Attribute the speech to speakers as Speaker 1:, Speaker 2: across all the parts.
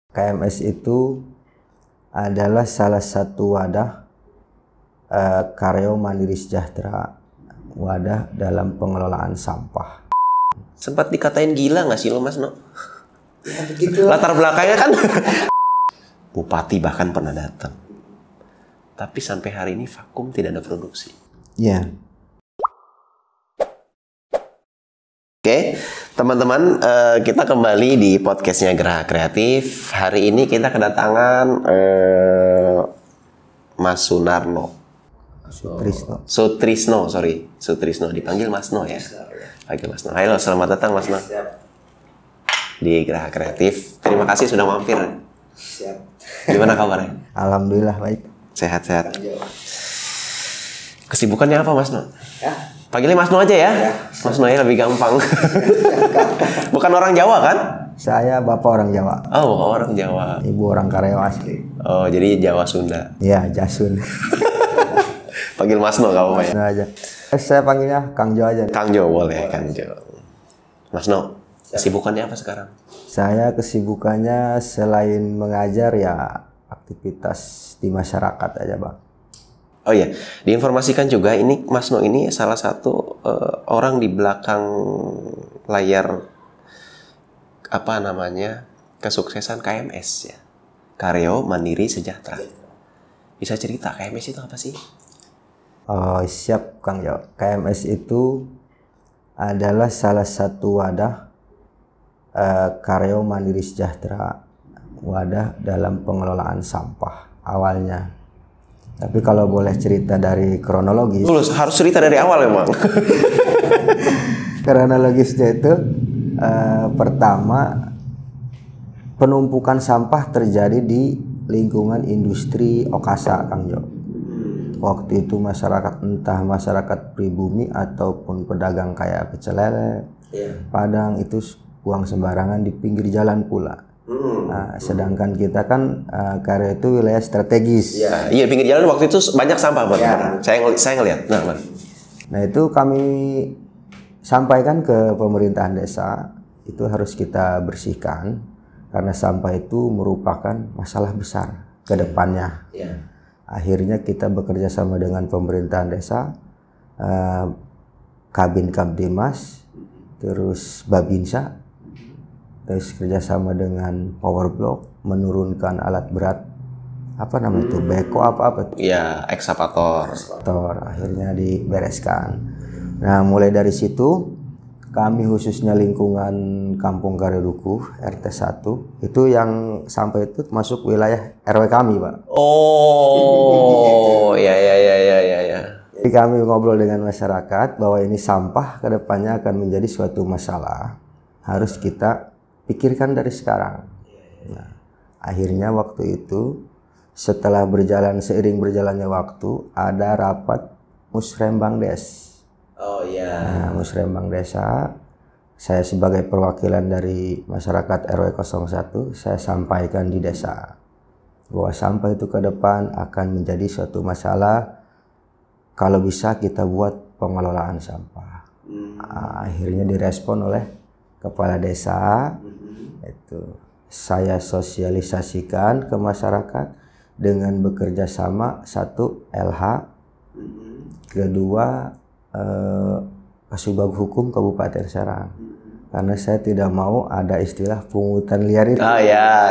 Speaker 1: KMS itu adalah salah satu wadah karya mandiri sejahtera, wadah dalam pengelolaan sampah.
Speaker 2: Sempat dikatain gila nggak sih lo, Mas No?
Speaker 1: Ya, begitu.
Speaker 2: Latar belakangnya kan bupati bahkan pernah datang, tapi sampai hari ini vakum, tidak ada produksi.
Speaker 1: Iya.
Speaker 2: Oke, teman-teman, kita kembali di podcastnya Geraha Kreatif. Hari ini kita kedatangan Mas Sunarno. Sutrisno, dipanggil Mas No ya. Panggil Mas No. Halo, selamat datang Mas No. Di Geraha Kreatif. Terima kasih sudah mampir.
Speaker 1: Siap.
Speaker 2: Gimana kabarnya?
Speaker 1: Alhamdulillah baik.
Speaker 2: Sehat-sehat. Kesibukannya apa Mas No?
Speaker 1: Ya.
Speaker 2: Panggilnya Mas No aja ya. Mas No ya lebih gampang. Bukan orang Jawa kan?
Speaker 1: Saya bapak orang Jawa.
Speaker 2: Oh, bukan orang Jawa.
Speaker 1: Ibu orang Kareo asli.
Speaker 2: Oh, jadi Jawa Sunda.
Speaker 1: Iya, Jasun.
Speaker 2: Panggil Mas No gak apa-apa ya?
Speaker 1: Nah aja. Saya panggilnya Kang Jo aja.
Speaker 2: Kang Jo boleh, Kang Jo. Mas No, kesibukannya apa sekarang?
Speaker 1: Saya kesibukannya selain mengajar ya aktivitas di masyarakat aja, Bang.
Speaker 2: Oh iya, diinformasikan juga ini Mas No ini salah satu orang di belakang layar apa namanya kesuksesan KMS ya, Karyo Mandiri Sejahtera. Bisa cerita KMS itu apa sih?
Speaker 1: Oh, siap Kang Jo. KMS itu adalah salah satu wadah Karyo Mandiri Sejahtera, wadah dalam pengelolaan sampah awalnya. Tapi kalau boleh cerita dari kronologis,
Speaker 2: Harus cerita dari awal emang.
Speaker 1: kronologisnya itu pertama penumpukan sampah terjadi di lingkungan industri Okasa, Kang Jo. Waktu itu masyarakat, entah masyarakat pribumi ataupun pedagang kayak pecel lele, Padang, itu buang sembarangan di pinggir jalan pula. Nah, sedangkan kita kan Karyo itu wilayah strategis.
Speaker 2: Iya, pinggir jalan waktu itu banyak sampah, Bang.
Speaker 1: Ya.
Speaker 2: Saya ngelihat.
Speaker 1: Nah, itu kami sampaikan ke pemerintahan desa, itu harus kita bersihkan karena sampah itu merupakan masalah besar ke depannya. Akhirnya kita bekerja sama dengan pemerintahan desa, Kabin Kamtimas, terus Babinsa, terus kerjasama dengan Power Block menurunkan alat berat, apa namanya itu, beko apa
Speaker 2: Iya, ekskavator.
Speaker 1: akhirnya dibereskan. Nah, mulai dari situ kami khususnya lingkungan Kampung Karyo Dukuh RT 1 itu yang sampai itu masuk wilayah RW kami, Pak.
Speaker 2: Oh, ya.
Speaker 1: Jadi kami ngobrol dengan masyarakat bahwa ini sampah kedepannya akan menjadi suatu masalah, harus kita pikirkan dari sekarang. Nah, akhirnya waktu itu setelah seiring berjalannya waktu ada rapat Musrembang Des.
Speaker 2: Oh iya.
Speaker 1: Nah, Musrembang Desa, saya sebagai perwakilan dari masyarakat RW 01, saya sampaikan di desa bahwa sampah itu ke depan akan menjadi suatu masalah. Kalau bisa kita buat pengelolaan sampah. Akhirnya direspon oleh kepala desa. Itu saya sosialisasikan ke masyarakat dengan bekerja sama, satu LH, kedua Kasubag Hukum Kabupaten Serang, karena saya tidak mau ada istilah pungutan liar itu.
Speaker 2: Oh ya.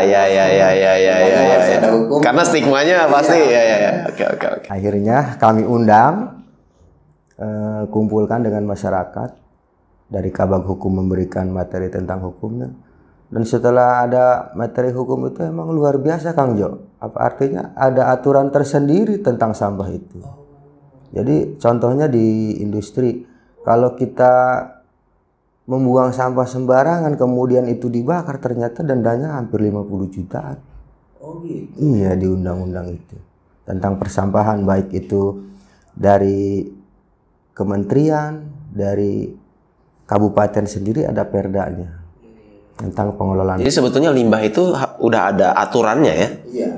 Speaker 2: Karena stigmanya pasti ya. Oke.
Speaker 1: Akhirnya kami undang, kumpulkan dengan masyarakat, dari Kabag Hukum memberikan materi tentang hukumnya. Dan setelah ada materi hukum itu emang luar biasa, Kang Jo. Apa artinya? Ada aturan tersendiri tentang sampah itu. Jadi contohnya di industri, kalau kita membuang sampah sembarangan kemudian itu dibakar, ternyata dendanya hampir 50 jutaan.
Speaker 2: Oh gitu.
Speaker 1: Iya, di undang-undang itu. Tentang persampahan, baik itu dari kementerian, dari kabupaten sendiri ada perdanya tentang pengelolaan.
Speaker 2: Jadi sebetulnya limbah itu udah ada aturannya ya?
Speaker 1: Iya.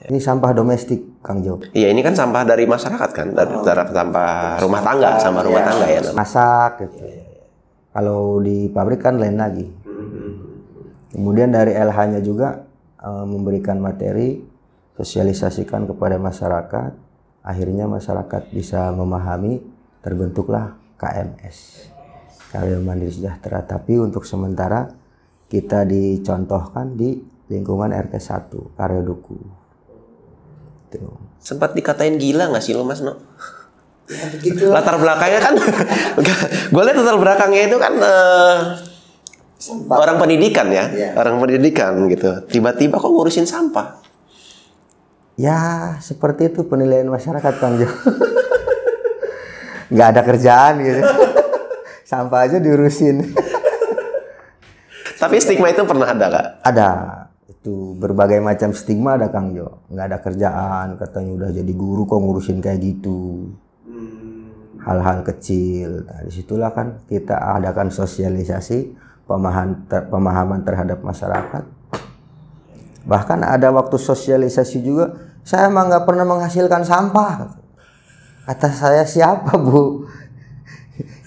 Speaker 1: Ini sampah domestik, Kang Jo.
Speaker 2: Iya, ini kan sampah dari masyarakat kan, dari sampah rumah tangga, sampah rumah tangga ya.
Speaker 1: Masak gitu. Kalau di pabrik kan lain lagi. Kemudian dari LH-nya juga memberikan materi, sosialisasikan kepada masyarakat, akhirnya masyarakat bisa memahami, terbentuklah KMS, Karya Mandiri Sejahtera. Tapi untuk sementara kita dicontohkan di lingkungan RT 1 Karyoduku.
Speaker 2: Sempat dikatain gila nggak sih lo Mas No?
Speaker 1: Ya, begitu.
Speaker 2: Latar belakangnya kan, gue lihat latar belakangnya itu kan orang pendidikan ya, orang pendidikan gitu. Tiba-tiba kok ngurusin sampah?
Speaker 1: Ya seperti itu penilaian masyarakat Kang Jo. Nggak ada kerjaan gitu, sampah aja diurusin.
Speaker 2: Tapi stigma itu pernah ada Kak?
Speaker 1: Ada, itu berbagai macam stigma ada Kang Jo. Nggak ada kerjaan, katanya udah jadi guru kok ngurusin kayak gitu. Hal-hal kecil. Nah, disitulah kan kita adakan sosialisasi, pemahaman terhadap masyarakat. Bahkan ada waktu sosialisasi juga, saya emang nggak pernah menghasilkan sampah. Kata saya, siapa Bu?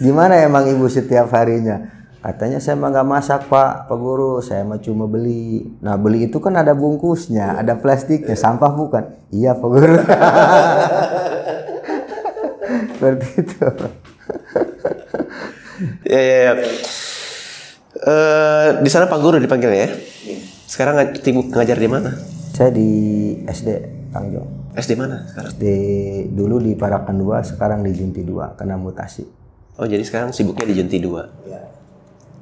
Speaker 1: Gimana emang Ibu setiap harinya? Katanya saya emang nggak masak Pak Guru, saya mah cuma beli. Nah beli itu kan ada bungkusnya, ada plastiknya, sampah bukan? Iya Pak Guru. Seperti itu.
Speaker 2: Ya. Di sana Pak Guru dipanggil ya? Sekarang sibuk ngajar di mana?
Speaker 1: Saya di SD Kang Jo.
Speaker 2: SD mana sekarang?
Speaker 1: SD dulu di Parakan 2, sekarang di Junti 2 karena mutasi.
Speaker 2: Oh jadi sekarang sibuknya di Junti 2?
Speaker 1: Ya.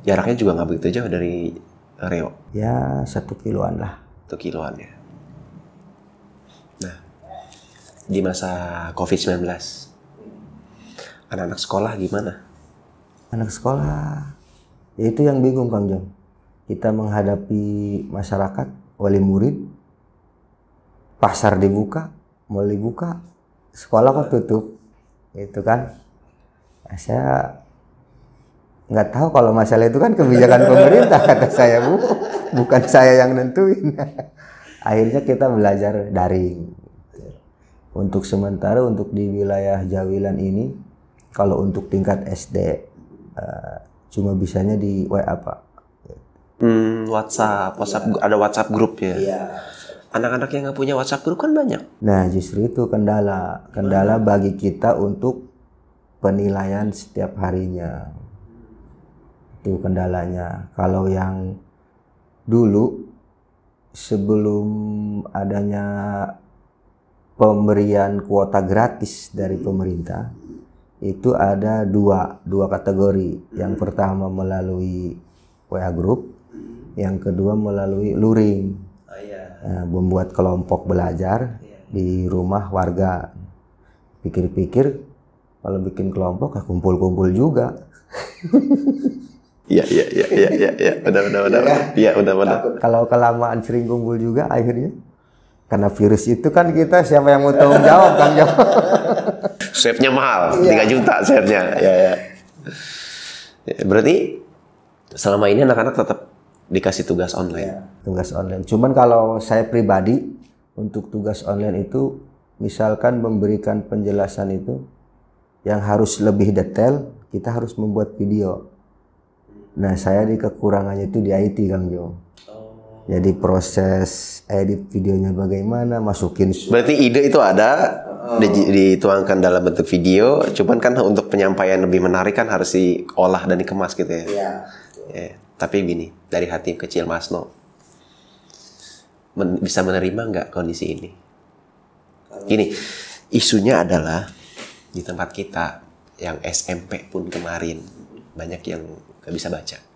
Speaker 2: Jaraknya juga nggak begitu jauh dari Reo?
Speaker 1: Ya 1 kiloan lah.
Speaker 2: 1 kiloan ya. Nah, di masa COVID-19, anak-anak sekolah gimana?
Speaker 1: Anak sekolah, ya itu yang bingung Kang Jo. Kita menghadapi masyarakat, wali murid, pasar dibuka, mal dibuka, sekolah kok tutup, itu kan. Nah, saya nggak tahu kalau masalah itu kan kebijakan pemerintah, kata saya Bu, bukan saya yang nentuin. Akhirnya kita belajar daring. Untuk sementara untuk di wilayah Jawilan ini, kalau untuk tingkat SD cuma bisanya di WA Pak.
Speaker 2: WhatsApp, ada WhatsApp grup ya.
Speaker 1: Iya.
Speaker 2: Anak-anak yang nggak punya WhatsApp grup kan banyak.
Speaker 1: Nah justru itu kendala bagi kita untuk penilaian setiap harinya. Itu kendalanya. Kalau yang dulu sebelum adanya pemberian kuota gratis dari pemerintah, itu ada dua kategori. Yang pertama melalui WA Group, yang kedua melalui luring. Nah, membuat kelompok belajar di rumah warga. Pikir-pikir kalau bikin kelompok kumpul-kumpul juga.
Speaker 2: Iya, benar. Iya, benar.
Speaker 1: Kalau kelamaan sering kumpul juga akhirnya, karena virus itu kan kita siapa yang mau tanggung jawab Kang Jo?
Speaker 2: Swabnya mahal, 3 juta swabnya. Ya. Berarti selama ini anak-anak tetap dikasih tugas online.
Speaker 1: Ya, tugas online. Cuman kalau saya pribadi untuk tugas online itu, misalkan memberikan penjelasan itu yang harus lebih detail, kita harus membuat video. Nah, saya di kekurangannya itu di IT Kang Jo. Jadi proses edit videonya bagaimana, masukin.
Speaker 2: Berarti ide itu ada, dituangkan dalam bentuk video, cuman kan untuk penyampaian lebih menarik kan harus diolah dan dikemas gitu ya.
Speaker 1: Iya.
Speaker 2: Ya, tapi gini, dari hati kecil Mas No, bisa menerima nggak kondisi ini? Gini, isunya adalah di tempat kita yang SMP pun kemarin banyak yang nggak bisa baca.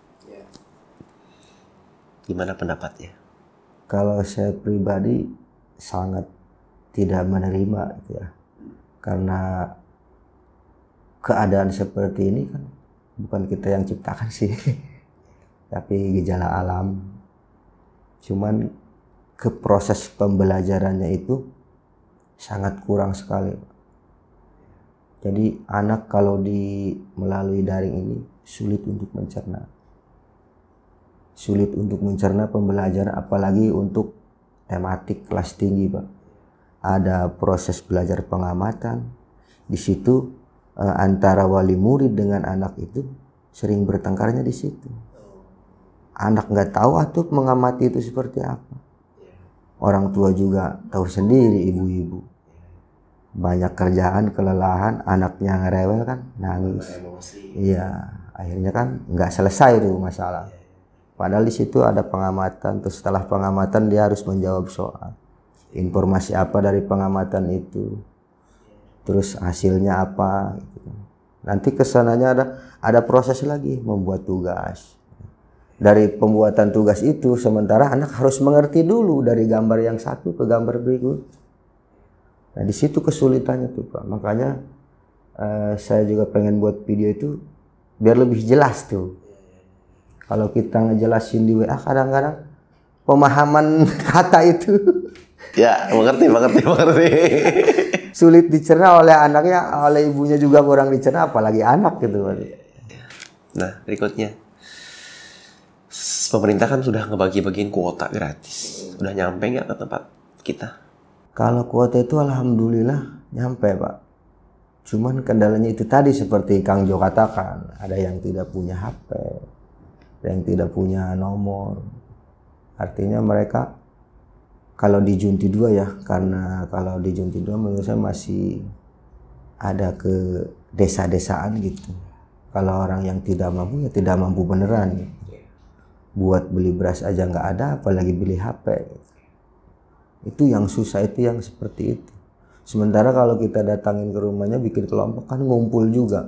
Speaker 2: Gimana pendapatnya?
Speaker 1: Kalau saya pribadi sangat tidak menerima gitu ya. Karena keadaan seperti ini kan bukan kita yang ciptakan sih. Tapi gejala alam. Cuman ke proses pembelajarannya itu sangat kurang sekali. Jadi anak kalau melalui daring ini sulit untuk mencerna. Sulit untuk mencerna pembelajaran, apalagi untuk tematik kelas tinggi Pak. Ada proses belajar pengamatan. Di situ antara wali murid dengan anak itu sering bertengkarnya di situ. Anak nggak tahu mengamati itu seperti apa. Orang tua juga tahu sendiri, ibu-ibu banyak kerjaan, kelelahan, anaknya ngerewel kan, nangis. Iya, akhirnya kan nggak selesai tuh masalah. Padahal di situ ada pengamatan, terus setelah pengamatan dia harus menjawab soal informasi apa dari pengamatan itu, terus hasilnya apa. Gitu. Nanti kesananya ada proses lagi membuat tugas. Dari pembuatan tugas itu, sementara anak harus mengerti dulu dari gambar yang satu ke gambar berikut. Nah di situ kesulitannya tuh Pak. Makanya saya juga pengen buat video itu biar lebih jelas tuh. Kalau kita ngejelasin di WA kadang-kadang pemahaman kata itu
Speaker 2: Ya, mengerti.
Speaker 1: sulit dicerna oleh anaknya, oleh ibunya juga kurang dicerna, apalagi anak gitu Pak.
Speaker 2: Nah, berikutnya. Pemerintah kan sudah ngebagi-bagiin kuota gratis. Udah nyampe nggak ke tempat kita?
Speaker 1: Kalau kuota itu alhamdulillah nyampe Pak. Cuman kendalanya itu tadi seperti Kang Jo katakan, ada yang tidak punya HP, ada yang tidak punya nomor. Artinya mereka kalau di Junti 2 ya, karena kalau di Junti 2 menurut saya masih ada ke desa-desaan gitu. Kalau orang yang tidak mampu ya tidak mampu beneran. Buat beli beras aja nggak ada, apalagi beli HP. Itu yang susah, itu yang seperti itu. Sementara kalau kita datangin ke rumahnya bikin kelompok kan ngumpul juga.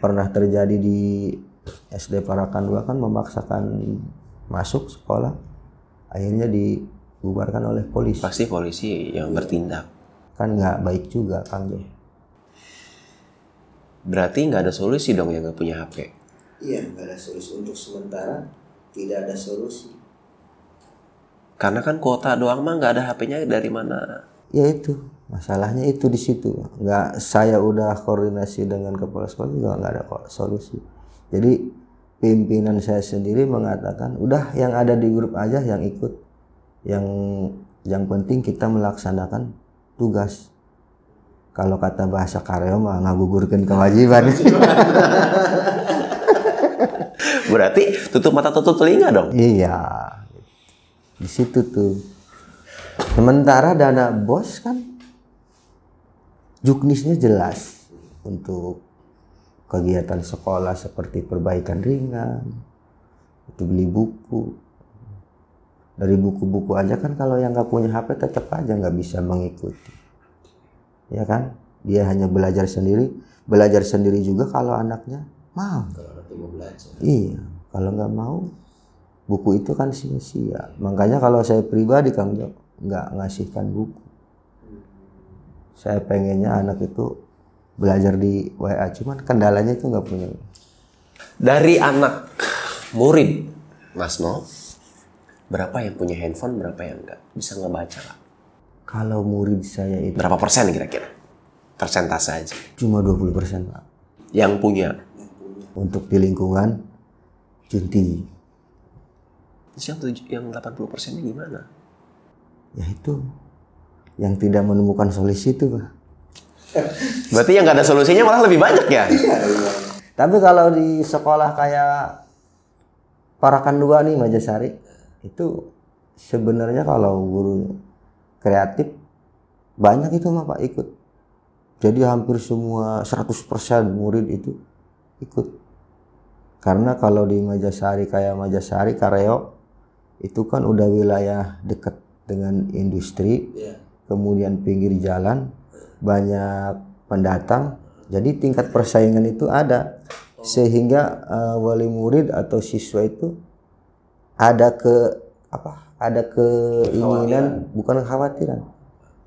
Speaker 1: Pernah terjadi di SD Parakan 2 kan memaksakan masuk sekolah, akhirnya dibubarkan oleh polisi.
Speaker 2: Pasti polisi yang bertindak.
Speaker 1: Kan nggak baik juga Kang Jo.
Speaker 2: Berarti nggak ada solusi dong yang nggak punya HP?
Speaker 1: Iya, nggak ada solusi untuk sementara, tidak ada solusi.
Speaker 2: Karena kan kuota doang mah nggak ada HP-nya dari mana?
Speaker 1: Ya itu, masalahnya itu di situ. Nggak, saya udah koordinasi dengan kepala sekolah juga nggak ada solusi. Jadi pimpinan saya sendiri mengatakan, udah yang ada di grup aja yang ikut. Yang penting kita melaksanakan tugas. Kalau kata bahasa karya mah ngagugurkeun kewajiban.
Speaker 2: Berarti tutup mata tutup telinga dong?
Speaker 1: Iya, di situ tuh. Sementara dana BOS kan juknisnya jelas untuk kegiatan sekolah seperti perbaikan ringan, itu beli buku. Dari buku-buku aja kan kalau yang nggak punya HP tetap aja nggak bisa mengikuti. Ya kan? Dia hanya belajar sendiri juga kalau anaknya mau. Iya, kalau nggak mau buku itu kan sia-sia. Makanya kalau saya pribadi Kang Jo nggak ngasihkan buku. Saya pengennya anak itu belajar di WA, cuman kendalanya itu nggak punya.
Speaker 2: Dari anak murid Mas No, berapa yang punya handphone, berapa yang nggak bisa ngebaca Pak?
Speaker 1: Kalau murid saya itu
Speaker 2: Berapa persen kira-kira? Persentase aja.
Speaker 1: cuma 20% Pak.
Speaker 2: Yang punya.
Speaker 1: Untuk di lingkungan Junti.
Speaker 2: Terus yang 80%-nya gimana?
Speaker 1: Ya itu yang tidak menemukan solusi itu Pak.
Speaker 2: Berarti yang nggak ada solusinya malah lebih banyak ya?
Speaker 1: Tapi kalau di sekolah kayak Parakan 2 nih Majasari, itu sebenarnya kalau guru kreatif banyak itu mah Pak ikut. Jadi hampir semua 100% murid itu ikut. Karena kalau di Majasari kayak Majasari Kareo itu kan udah wilayah dekat dengan industri, kemudian pinggir jalan, banyak pendatang, jadi tingkat persaingan itu ada, sehingga wali murid atau siswa itu ada keinginan, bukan kekhawatiran,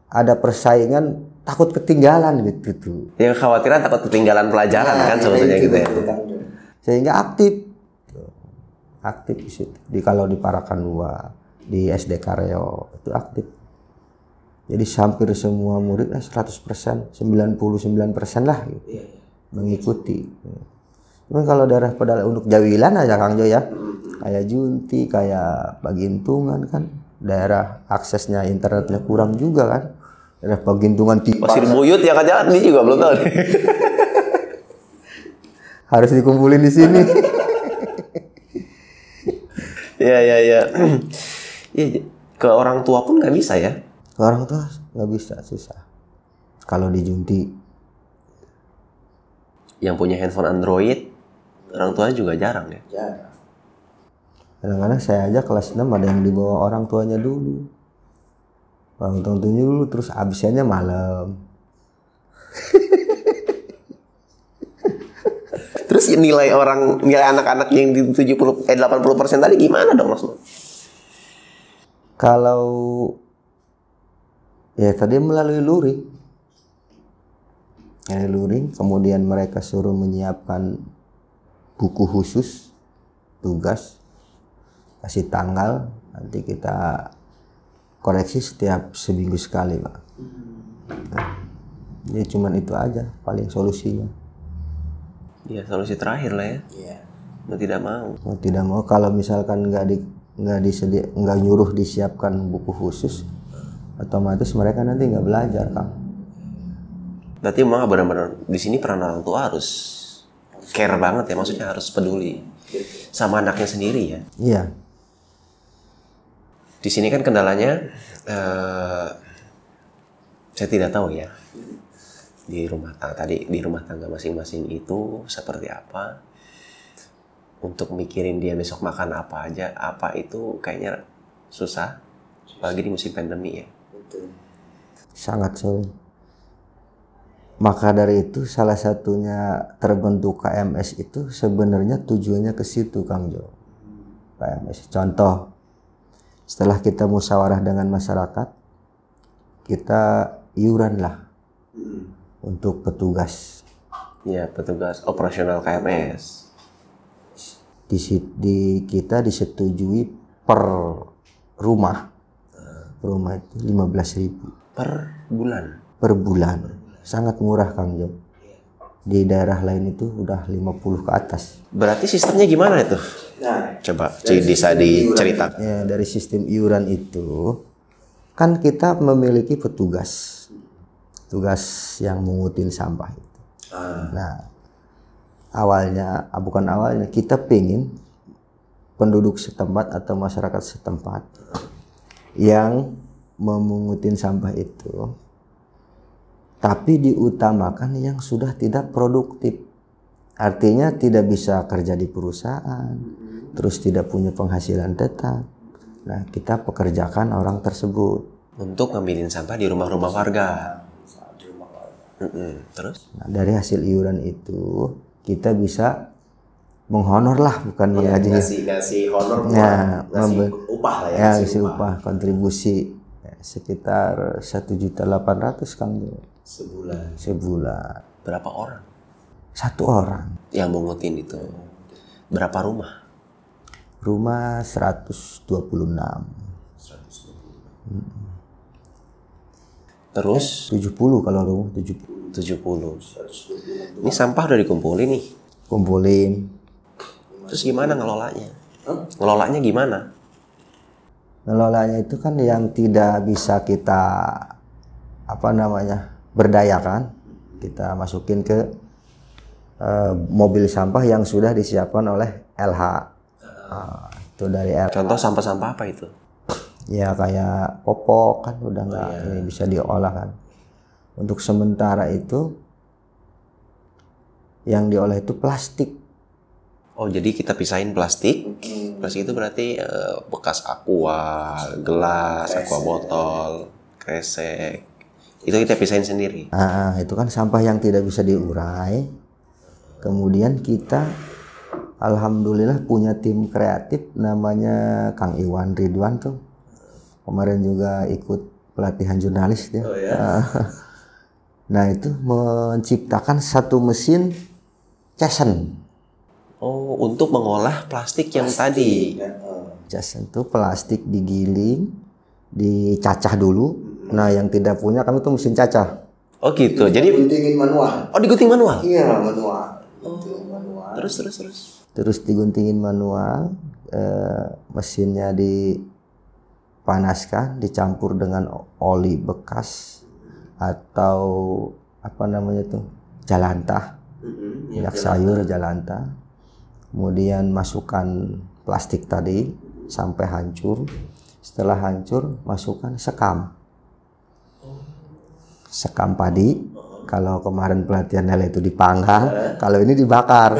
Speaker 1: ada persaingan, takut ketinggalan gitu tuh.
Speaker 2: Yang khawatiran takut ketinggalan pelajaran kan sebetulnya gitu ya.
Speaker 1: Sehingga aktif di situ. Kalau di Parakan 2, di SD Kareo itu aktif. Jadi hampir semua murid 100%, 99% lah gitu, mengikuti. Cuman kalau daerah pedalaman untuk Jawilan aja Kang Jo ya, kayak Junti, kayak Pagintungan kan, daerah aksesnya internetnya kurang juga kan. Daerah Pagintungan
Speaker 2: Pasir Buyut yang aja ini juga belum tahu nih.
Speaker 1: Harus dikumpulin di sini.
Speaker 2: Ya. Ya, Ke orang tua pun nggak bisa ya?
Speaker 1: Ke orang tua nggak bisa, susah. Kalau dijunti.
Speaker 2: Yang punya handphone Android, orang tua juga jarang ya?
Speaker 1: Jarang. Kadang-kadang saya aja kelas 6 ada yang dibawa orang tuanya dulu. Orang tuanya dulu, terus absennya malam.
Speaker 2: Terus nilai anak-anak yang di 80% tadi gimana dong Mas?
Speaker 1: Kalau ya tadi melalui luring. Kemudian mereka suruh menyiapkan buku khusus, tugas, kasih tanggal, nanti kita koreksi setiap seminggu sekali, Pak. Nah, ya cuman itu aja paling solusinya.
Speaker 2: Ya solusi terakhir lah ya.
Speaker 1: Iya.
Speaker 2: Mau tidak mau.
Speaker 1: Mau tidak mau, kalau misalkan nggak nyuruh disiapkan buku khusus, otomatis mereka nanti nggak belajar, Kang.
Speaker 2: Berarti memang benar-benar di sini peran orang tua harus care banget ya, maksudnya harus peduli sama anaknya sendiri ya.
Speaker 1: Iya.
Speaker 2: Di sini kan kendalanya, saya tidak tahu ya di rumah tangga masing-masing itu seperti apa. Untuk mikirin dia besok makan apa aja, apa itu kayaknya susah, apalagi di musim pandemi ya.
Speaker 1: Betul. Sangat sulit. Maka dari itu salah satunya terbentuk KMS itu sebenarnya tujuannya ke situ, Kang Jo. KMS. Contoh, setelah kita musyawarah dengan masyarakat, kita iuran lah untuk petugas.
Speaker 2: Ya, petugas operasional KMS.
Speaker 1: Kita disetujui per rumah itu 15.000 per bulan. Sangat murah, Kang Jo. Di daerah lain itu udah 50 ke atas.
Speaker 2: Berarti sistemnya gimana itu?
Speaker 1: Nah,
Speaker 2: coba bisa diceritakan.
Speaker 1: Ya, dari sistem iuran itu kan kita memiliki petugas yang mengutin sampah itu. Nah, bukan awalnya kita pengen penduduk setempat atau masyarakat setempat yang memungutin sampah itu, tapi diutamakan yang sudah tidak produktif. Artinya tidak bisa kerja di perusahaan, terus tidak punya penghasilan tetap. Nah, kita pekerjakan orang tersebut
Speaker 2: untuk ngambilin sampah di rumah-rumah warga. Terus?
Speaker 1: Nah, dari hasil iuran itu kita bisa menghonor lah, bukan menggaji.
Speaker 2: Ngasih honor,
Speaker 1: ngasih
Speaker 2: upah lah ya.
Speaker 1: Ya, ngasih upah kontribusi sekitar 1.800.000, Kang. Sebulan.
Speaker 2: Berapa orang?
Speaker 1: 1 orang.
Speaker 2: Yang mengutin itu. Berapa rumah?
Speaker 1: Rumah 126.
Speaker 2: Terus?
Speaker 1: 70 kalau rumah 70.
Speaker 2: 70. Ini sampah udah dikumpulin nih.
Speaker 1: Kumpulin.
Speaker 2: Terus gimana ngelolanya? Ngelolanya gimana?
Speaker 1: Ngelolanya itu kan yang tidak bisa kita berdayakan, kita masukin ke mobil sampah yang sudah disiapkan oleh LH. Itu dari LH.
Speaker 2: Contoh sampah-sampah apa itu?
Speaker 1: Ya kayak popok kan udah nggak ini bisa diolah kan. Untuk sementara itu yang diolah itu plastik.
Speaker 2: Oh, jadi kita pisahin plastik. Plastik itu berarti bekas aqua, gelas, aqua botol, kresek. Itu kita pisahin sendiri.
Speaker 1: Itu kan sampah yang tidak bisa diurai. Kemudian kita alhamdulillah punya tim kreatif namanya Kang Iwan Ridwan tuh. Kemarin juga ikut pelatihan jurnalis dia.
Speaker 2: Oh, ya?
Speaker 1: Nah, itu menciptakan satu mesin Casen.
Speaker 2: Oh, untuk mengolah plastik yang tadi.
Speaker 1: Casen itu plastik digiling, dicacah dulu. Nah, yang tidak punya kami tuh mesin cacah.
Speaker 2: Oh gitu. Jadi
Speaker 1: diguntingin manual.
Speaker 2: Oh, digunting manual?
Speaker 1: Iya, manual.
Speaker 2: Manual. Terus.
Speaker 1: Terus diguntingin manual, mesinnya dipanaskan, dicampur dengan oli bekas atau jalantah, minyak sayur jalantah. Kemudian masukkan plastik tadi sampai hancur, Setelah hancur, masukkan sekam. Sekam padi. Kalau kemarin pelatihan lele itu dipanggang, kalau ini dibakar.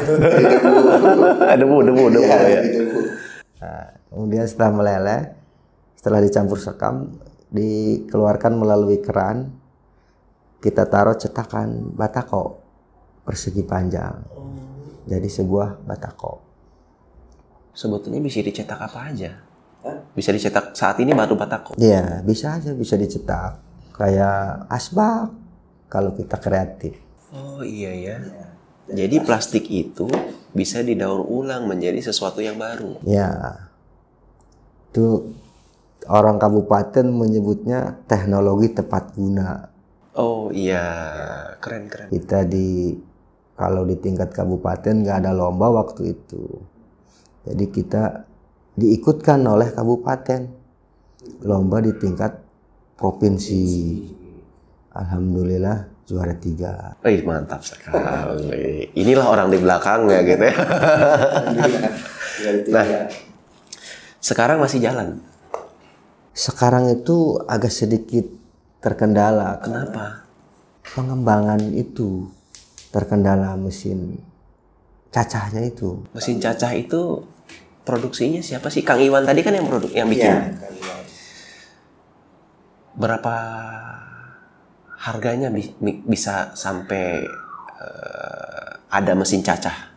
Speaker 2: Debu ya.
Speaker 1: Nah, kemudian setelah meleleh, setelah dicampur sekam, dikeluarkan melalui keran, kita taruh cetakan batako persegi panjang. Jadi sebuah batako.
Speaker 2: Sebetulnya bisa dicetak apa aja? Bisa dicetak saat ini batu batako?
Speaker 1: Iya, bisa aja, bisa dicetak. Kayak asbak kalau kita kreatif.
Speaker 2: Oh iya ya. Jadi plastik itu bisa didaur ulang menjadi sesuatu yang baru.
Speaker 1: Ya, itu orang kabupaten menyebutnya teknologi tepat guna.
Speaker 2: Oh iya, keren.
Speaker 1: Kita kalau di tingkat kabupaten nggak ada lomba waktu itu. Jadi kita diikutkan oleh kabupaten lomba di tingkat provinsi. Alhamdulillah juara 3.
Speaker 2: Mantap sekali. Inilah orang di belakang ya gitu ya. Nah, sekarang masih jalan.
Speaker 1: Sekarang itu agak sedikit terkendala.
Speaker 2: Kenapa?
Speaker 1: Pengembangan itu terkendala mesin cacahnya itu.
Speaker 2: Mesin cacah itu produksinya siapa sih? Kang Iwan tadi kan yang bikin.
Speaker 1: Iya,
Speaker 2: Berapa harganya bisa sampai ada mesin cacah?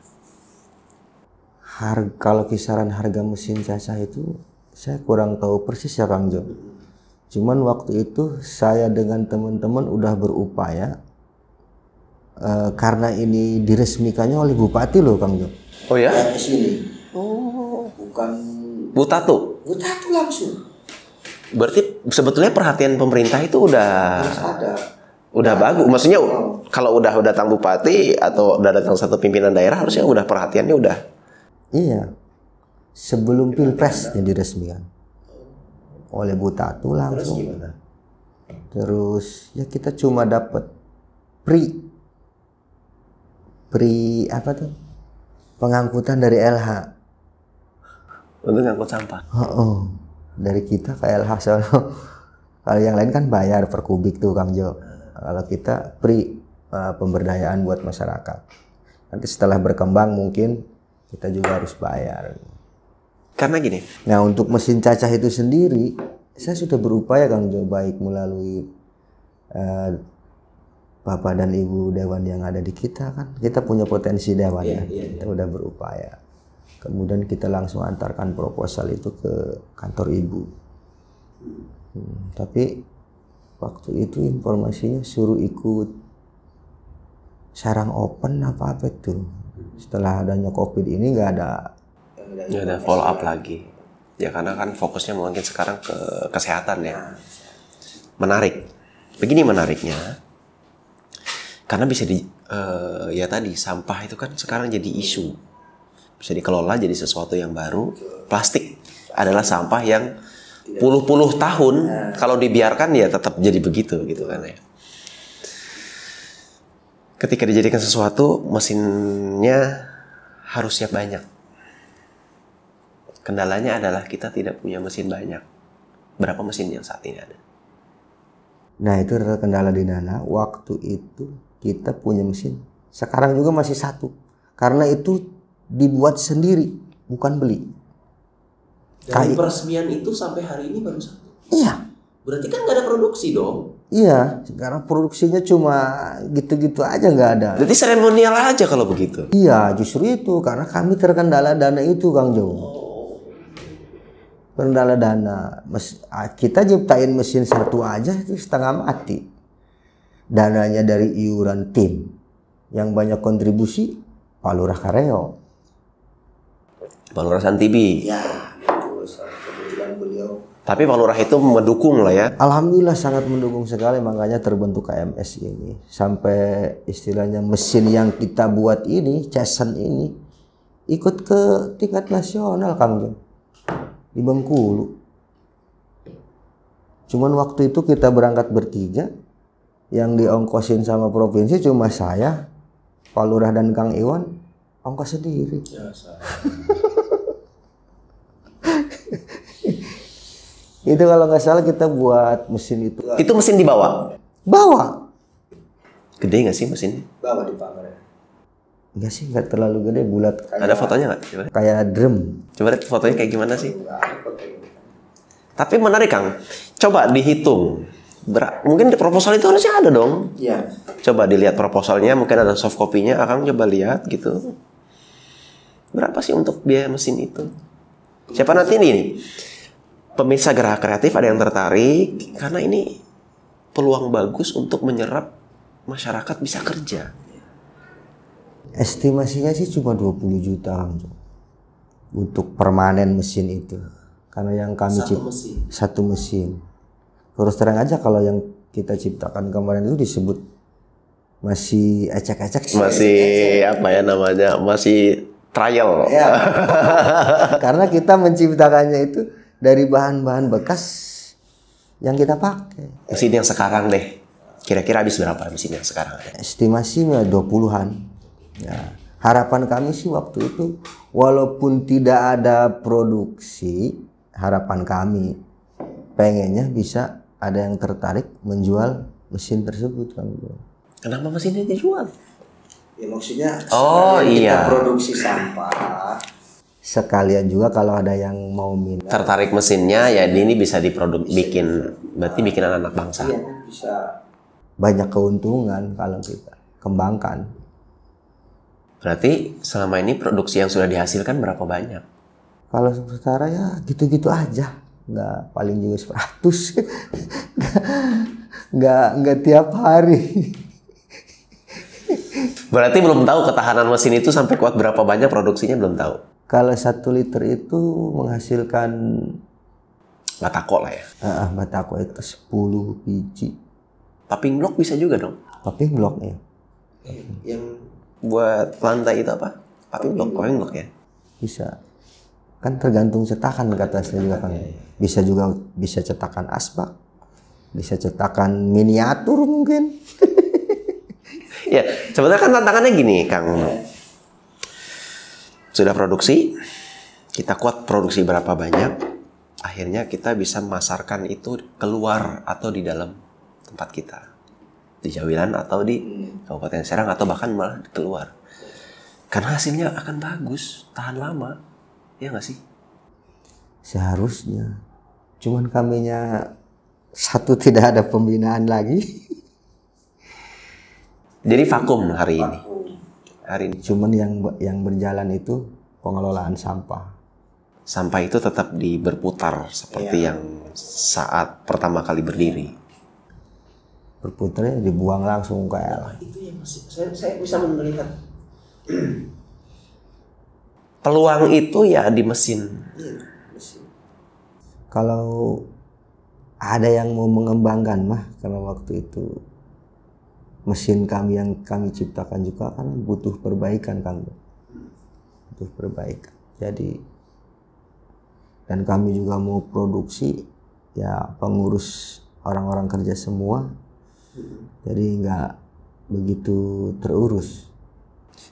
Speaker 1: Kalau kisaran harga mesin cacah itu saya kurang tahu persis ya Kang Jo. Cuman waktu itu saya dengan teman-teman udah berupaya karena ini diresmikannya oleh Bupati loh Kang Jo.
Speaker 2: Oh ya?
Speaker 1: Sini.
Speaker 2: Oh,
Speaker 1: Bukan
Speaker 2: Butatu.
Speaker 1: Bupati langsung.
Speaker 2: Berarti sebetulnya perhatian pemerintah itu udah bagus. Maksudnya kalau udah datang bupati atau udah datang satu pimpinan daerah harusnya udah perhatiannya udah.
Speaker 1: Iya. Sebelum Pilpresnya diresmikan oleh Butatu langsung. Terus ya kita cuma dapat apa tuh? Pengangkutan dari LH.
Speaker 2: Untuk ngangkut sampah.
Speaker 1: Dari kita ke LH soalnya. Kalau yang lain kan bayar per kubik tuh Kang Jo. Kalau kita pemberdayaan buat masyarakat. Nanti setelah berkembang mungkin kita juga harus bayar.
Speaker 2: Karena gini.
Speaker 1: Nah untuk mesin cacah itu sendiri, saya sudah berupaya Kang Jo, baik melalui Bapak dan Ibu Dewan yang ada di kita kan. Kita punya potensi Dewan ya. Kita udah berupaya. Kemudian kita langsung antarkan proposal itu ke kantor Ibu. Tapi waktu itu informasinya suruh ikut sarang open apa itu. Setelah adanya COVID ini nggak ada
Speaker 2: follow up lagi. Ya karena kan fokusnya mungkin sekarang ke kesehatan ya. Menarik. Begini menariknya. Karena bisa ya tadi sampah itu kan sekarang jadi isu. Bisa dikelola jadi sesuatu yang baru. Plastik adalah sampah yang puluh-puluh tahun kalau dibiarkan ya tetap jadi begitu gitu kan ya. Ketika dijadikan sesuatu, mesinnya harus siap banyak. Kendalanya adalah kita tidak punya mesin banyak. Berapa mesin yang saat ini ada?
Speaker 1: Nah itu adalah kendala di Nana. Waktu itu kita punya mesin. Sekarang juga masih satu. Karena itu dibuat sendiri, bukan beli.
Speaker 3: Dari peresmian itu sampai hari ini baru satu.
Speaker 1: Iya.
Speaker 3: Berarti kan nggak ada produksi dong?
Speaker 1: Iya, sekarang produksinya cuma gitu-gitu aja, nggak ada.
Speaker 2: Berarti seremonial aja kalau begitu?
Speaker 1: Iya, justru itu. Karena kami terkendala dana itu, Kang Jo. Terkendala dana. Kita ciptain mesin satu aja itu setengah mati. Dananya dari iuran tim. Yang banyak kontribusi, Pak Lurah Kareo.
Speaker 2: Pak Lurah Santibi.
Speaker 1: Ya, itu kebetulan beliau.
Speaker 2: Tapi Pak Lurah itu mendukung lah ya.
Speaker 1: Alhamdulillah sangat mendukung sekali, makanya terbentuk KMS ini. Sampai istilahnya mesin yang kita buat ini, Cesen ini, ikut ke tingkat nasional Kang Jo. Di Bengkulu. Cuman waktu itu kita berangkat bertiga, yang diongkosin sama provinsi cuma saya, Pak Lurah dan Kang Iwan, ongkos sendiri. Itu kalau nggak salah kita buat mesin itu.
Speaker 2: Itu mesin dibawa.
Speaker 1: Bawa.
Speaker 2: Gede nggak sih mesinnya?
Speaker 3: Bawa di pamer.
Speaker 1: Enggak sih, nggak terlalu gede, bulat.
Speaker 2: Ada fotonya nggak? Coba.
Speaker 1: Kayak drum.
Speaker 2: Coba lihat fotonya kayak gimana sih? Tapi menarik Kang. Coba dihitung. Mungkin di proposal itu harusnya ada dong.
Speaker 3: Iya.
Speaker 2: Coba dilihat proposalnya, mungkin ada soft copy-nya. Akang coba lihat gitu. Berapa sih untuk biaya mesin itu? Siapa nanti nih? Pemirsa Geraha Kreatif ada yang tertarik karena ini peluang bagus untuk menyerap masyarakat bisa kerja.
Speaker 1: Estimasinya sih cuma 20 juta untuk permanen mesin itu. Karena yang kami satu mesin. Terus terang aja kalau yang kita ciptakan kemarin itu disebut masih ecek-ecek.
Speaker 2: Masih apa ya namanya? Masih trial.
Speaker 1: Ya. Karena kita menciptakannya itu dari bahan-bahan bekas yang kita pakai.
Speaker 2: Mesin yang sekarang deh. Kira-kira habis berapa mesin yang sekarang?
Speaker 1: Estimasinya 20-an. Ya. Harapan kami sih waktu itu walaupun tidak ada produksi, harapan kami pengennya bisa ada yang tertarik menjual mesin tersebut kan.
Speaker 2: Kenapa mesinnya dijual?
Speaker 3: Ya maksudnya
Speaker 2: iya.
Speaker 3: Kita produksi sampah.
Speaker 1: Sekalian juga kalau ada yang mau minat.
Speaker 2: Tertarik mesinnya ya ini bisa berarti bikin anak-anak bangsa.
Speaker 3: Iya, bisa.
Speaker 1: Banyak keuntungan kalau kita kembangkan.
Speaker 2: Berarti selama ini produksi yang sudah dihasilkan berapa banyak?
Speaker 1: Kalau sementara ya gitu-gitu aja. Nggak paling juga 100. nggak tiap hari.
Speaker 2: Berarti belum tahu ketahanan mesin itu sampai kuat berapa banyak produksinya belum tahu.
Speaker 1: Kalau 1 liter itu menghasilkan
Speaker 2: batako lah ya.
Speaker 1: Batako itu 10 biji.
Speaker 2: Paping block bisa juga dong.
Speaker 1: Paping block ya.
Speaker 3: Yang
Speaker 2: buat lantai itu apa? Paping block ya.
Speaker 1: Bisa. Kan tergantung cetakan kata saya juga kan. Bisa cetakan asbak. Bisa cetakan miniatur mungkin.
Speaker 2: Ya, sebenarnya kan tantangannya gini, Kang. Sudah produksi, kita kuat produksi berapa banyak, akhirnya kita bisa memasarkan itu keluar atau di dalam tempat kita. Di Jawilan atau di Kabupaten Serang atau bahkan malah keluar. Karena hasilnya akan bagus, tahan lama. Ya nggak sih?
Speaker 1: Seharusnya. Cuman kaminya satu tidak ada pembinaan lagi.
Speaker 2: Jadi vakum hari ini.
Speaker 1: Cuman yang berjalan itu pengelolaan sampah.
Speaker 2: Sampah itu tetap berputar seperti yang saat pertama kali berdiri.
Speaker 1: Berputarnya dibuang langsung ke air.
Speaker 3: itu yang masih saya bisa melihat
Speaker 2: Peluang itu ya di mesin.
Speaker 1: Kalau ada yang mau mengembangkan mah, karena waktu itu mesin kami yang kami ciptakan juga kan butuh perbaikan kan, butuh perbaikan. Jadi dan kami juga mau produksi ya pengurus orang-orang kerja semua, jadi nggak begitu terurus.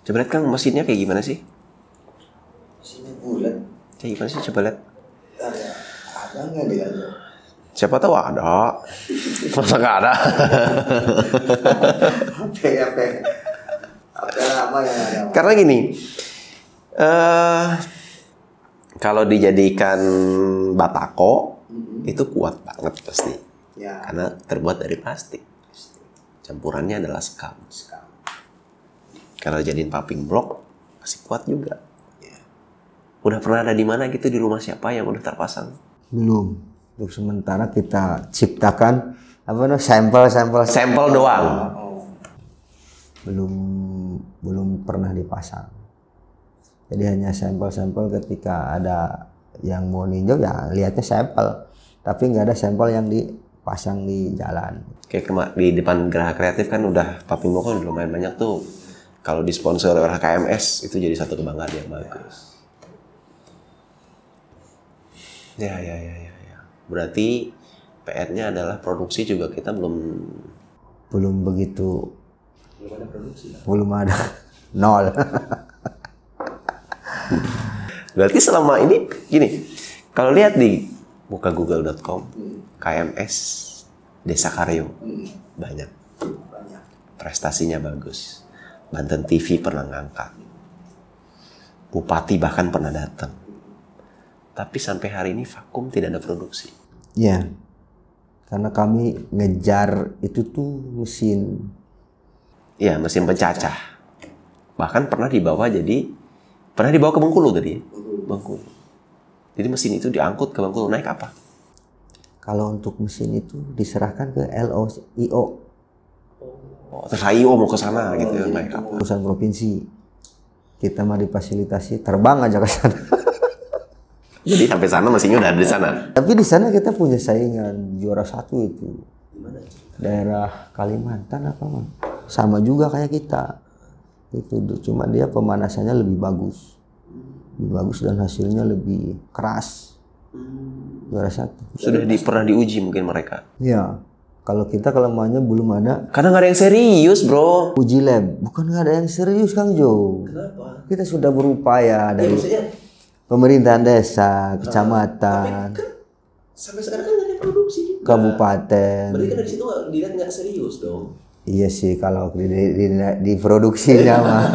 Speaker 2: Coba lihat Kang mesinnya kayak gimana sih?
Speaker 3: mesinnya bulat.
Speaker 2: Kayak gimana sih coba lihat?
Speaker 3: Ada nggak dia?
Speaker 2: Siapa tahu ada. Masa nggak ada?
Speaker 3: Apa lama yang ada?
Speaker 2: Karena gini, kalau dijadikan batako itu kuat banget pasti.
Speaker 3: Ya.
Speaker 2: Karena terbuat dari plastik. Campurannya adalah sekam. Kalau jadiin paping block pasti kuat juga. Ya. Udah pernah ada di mana gitu, di rumah siapa yang udah terpasang?
Speaker 1: Belum. Untuk sementara kita ciptakan sampel
Speaker 2: doang.
Speaker 1: Belum pernah dipasang. Jadi hanya sampel ketika ada yang mau ninjau ya lihatnya sampel, tapi nggak ada sampel yang dipasang di jalan.
Speaker 2: Kayak di depan Geraha Kreatif kan udah paping block kan lumayan banyak tuh. Kalau disponsor oleh KMS itu jadi satu kebanggaan yang bagus. Ya. Berarti PR-nya adalah produksi juga kita
Speaker 1: belum begitu.
Speaker 3: Belum ada produksi.
Speaker 1: Belum ada. Nol.
Speaker 2: Berarti selama ini gini, kalau lihat di buka google.com, KMS Desa Karyo, banyak. Prestasinya bagus. Banten TV pernah ngangkat. Bupati bahkan pernah datang. Tapi sampai hari ini vakum, tidak ada produksi.
Speaker 1: Ya, karena kami ngejar itu tuh mesin.
Speaker 2: Ya, mesin pencacah. Bahkan pernah dibawa ke Bengkulu tadi. Bengkulu. Jadi mesin itu diangkut ke Bengkulu, naik apa?
Speaker 1: Kalau untuk mesin itu diserahkan ke LOIO.
Speaker 2: Oh, terus IO mau ke sana gitu ya, naik apa?
Speaker 1: Urusan provinsi. Kita mah difasilitasi terbang aja ke sana.
Speaker 2: Jadi sampai sana mesinnya udah ada di sana.
Speaker 1: Tapi di sana kita punya saingan juara 1 itu. Daerah Kalimantan apa mah? Sama juga kayak kita. Itu cuma dia pemanasannya lebih bagus. Lebih bagus dan hasilnya lebih keras. Juara 1.
Speaker 2: Sudah pernah diuji mungkin mereka.
Speaker 1: Ya. Kalau kita kelemahannya belum ada.
Speaker 2: Karena nggak ada yang serius, bro.
Speaker 1: Uji lab. Bukan nggak ada yang serius, Kang Jo.
Speaker 3: Kenapa?
Speaker 1: Kita sudah berupaya dari
Speaker 3: Maksudnya,
Speaker 1: pemerintahan desa, kecamatan,
Speaker 3: tapi kan sampai sekarang kan nggak ada produksi juga.
Speaker 1: kabupaten.
Speaker 3: Berarti kan dari situ dilihat nggak serius dong.
Speaker 1: Iya sih kalau di produksinya mah.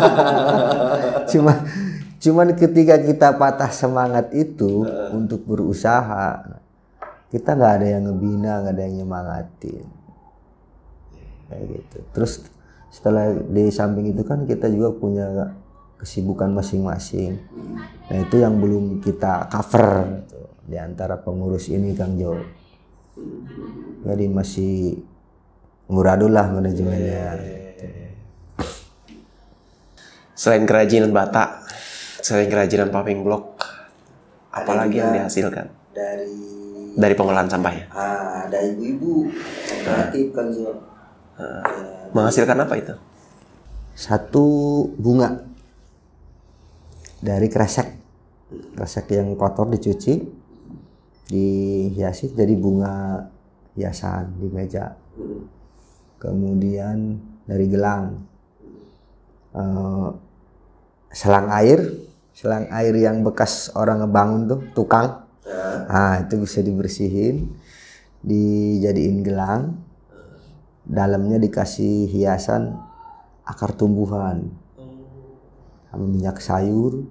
Speaker 1: Cuman ketika kita patah semangat itu untuk berusaha, kita nggak ada yang ngebina, nggak ada yang nyemangatin. Kayak gitu. Terus setelah di samping itu kan kita juga punya kesibukan masing-masing. Nah itu yang belum kita cover gitu, di antara pengurus ini Kang Jo. Jadi masih nguradul lah manajemennya.
Speaker 2: Selain kerajinan bata, selain kerajinan paving block, apalagi yang dihasilkan dari pengolahan sampahnya?
Speaker 1: Ada ibu-ibu kreatif Kang Jo.
Speaker 2: Menghasilkan apa itu?
Speaker 1: Satu bunga dari kresek yang kotor dicuci, dihiasi jadi bunga hiasan di meja. Kemudian dari gelang, selang air yang bekas orang ngebangun tuh tukang, itu bisa dibersihin, dijadiin gelang, dalamnya dikasih hiasan akar tumbuhan sama minyak sayur,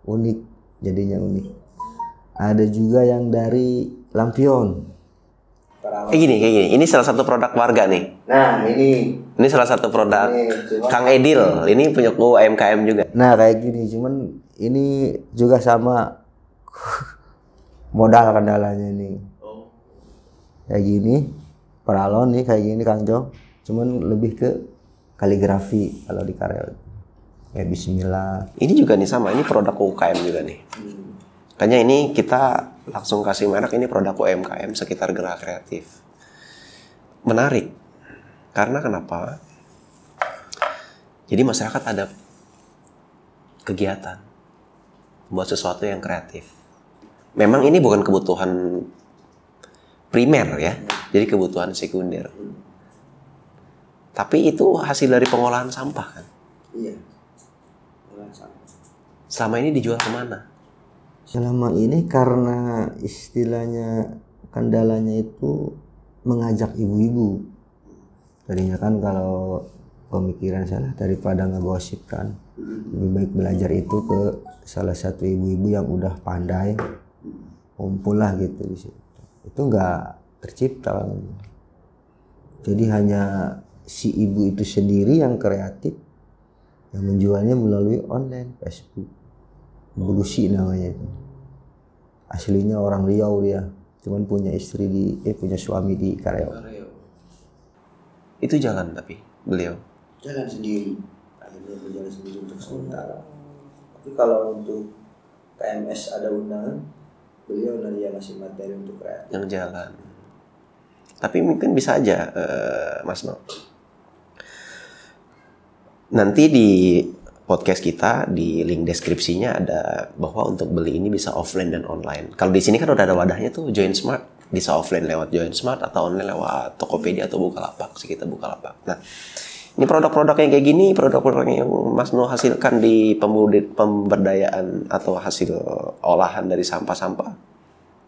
Speaker 1: unik, jadinya unik. Ada juga yang dari lampion.
Speaker 2: Kayak gini. Ini salah satu produk warga nih.
Speaker 1: Nah ini
Speaker 2: salah satu produk Kang Edil. Ini punya UMKM juga.
Speaker 1: Nah kayak gini, cuman ini juga sama modal kendalanya nih. Kayak gini, peralon nih kayak gini Kang Jo. Cuman lebih ke kaligrafi kalau di karya. Kayak Bismillah.
Speaker 2: Ini juga nih sama, ini produk UKM juga nih. Makanya ini kita langsung kasih merek, ini produk UMKM sekitar Gerak Kreatif. Menarik. Karena kenapa? Jadi masyarakat ada kegiatan buat sesuatu yang kreatif. Memang ini bukan kebutuhan primer ya, jadi kebutuhan sekunder. Tapi itu hasil dari pengolahan sampah kan?
Speaker 1: Iya.
Speaker 2: Selama ini dijual kemana?
Speaker 1: Selama ini karena istilahnya kendalanya itu mengajak ibu-ibu. Tadinya kan kalau pemikiran saya daripada ngegosip kan, lebih baik belajar itu ke salah satu ibu-ibu yang udah pandai, kumpul lah gitu di situ. Itu nggak tercipta. Jadi hanya si ibu itu sendiri yang kreatif, yang menjualnya melalui online, Facebook. Budusi namanya itu. Aslinya orang Riau dia, cuman punya punya suami di Kareo.
Speaker 2: Itu jalan tapi beliau
Speaker 1: Jalan sendiri, akhirnya berjalan sendiri untuk sementara. Tapi kalau untuk KMS ada undangan, beliau nanti yang ngasih materi untuk kreatif.
Speaker 2: yang jalan. Tapi mungkin bisa aja Mas No. Nanti di podcast kita di link deskripsinya ada bahwa untuk beli ini bisa offline dan online. Kalau di sini kan udah ada wadahnya tuh Join Smart, bisa offline lewat Join Smart atau online lewat Tokopedia atau Bukalapak. Kita Bukalapak. Nah, ini produk-produk yang kayak gini, produk-produk yang Mas No hasilkan di pemberdayaan atau hasil olahan dari sampah-sampah.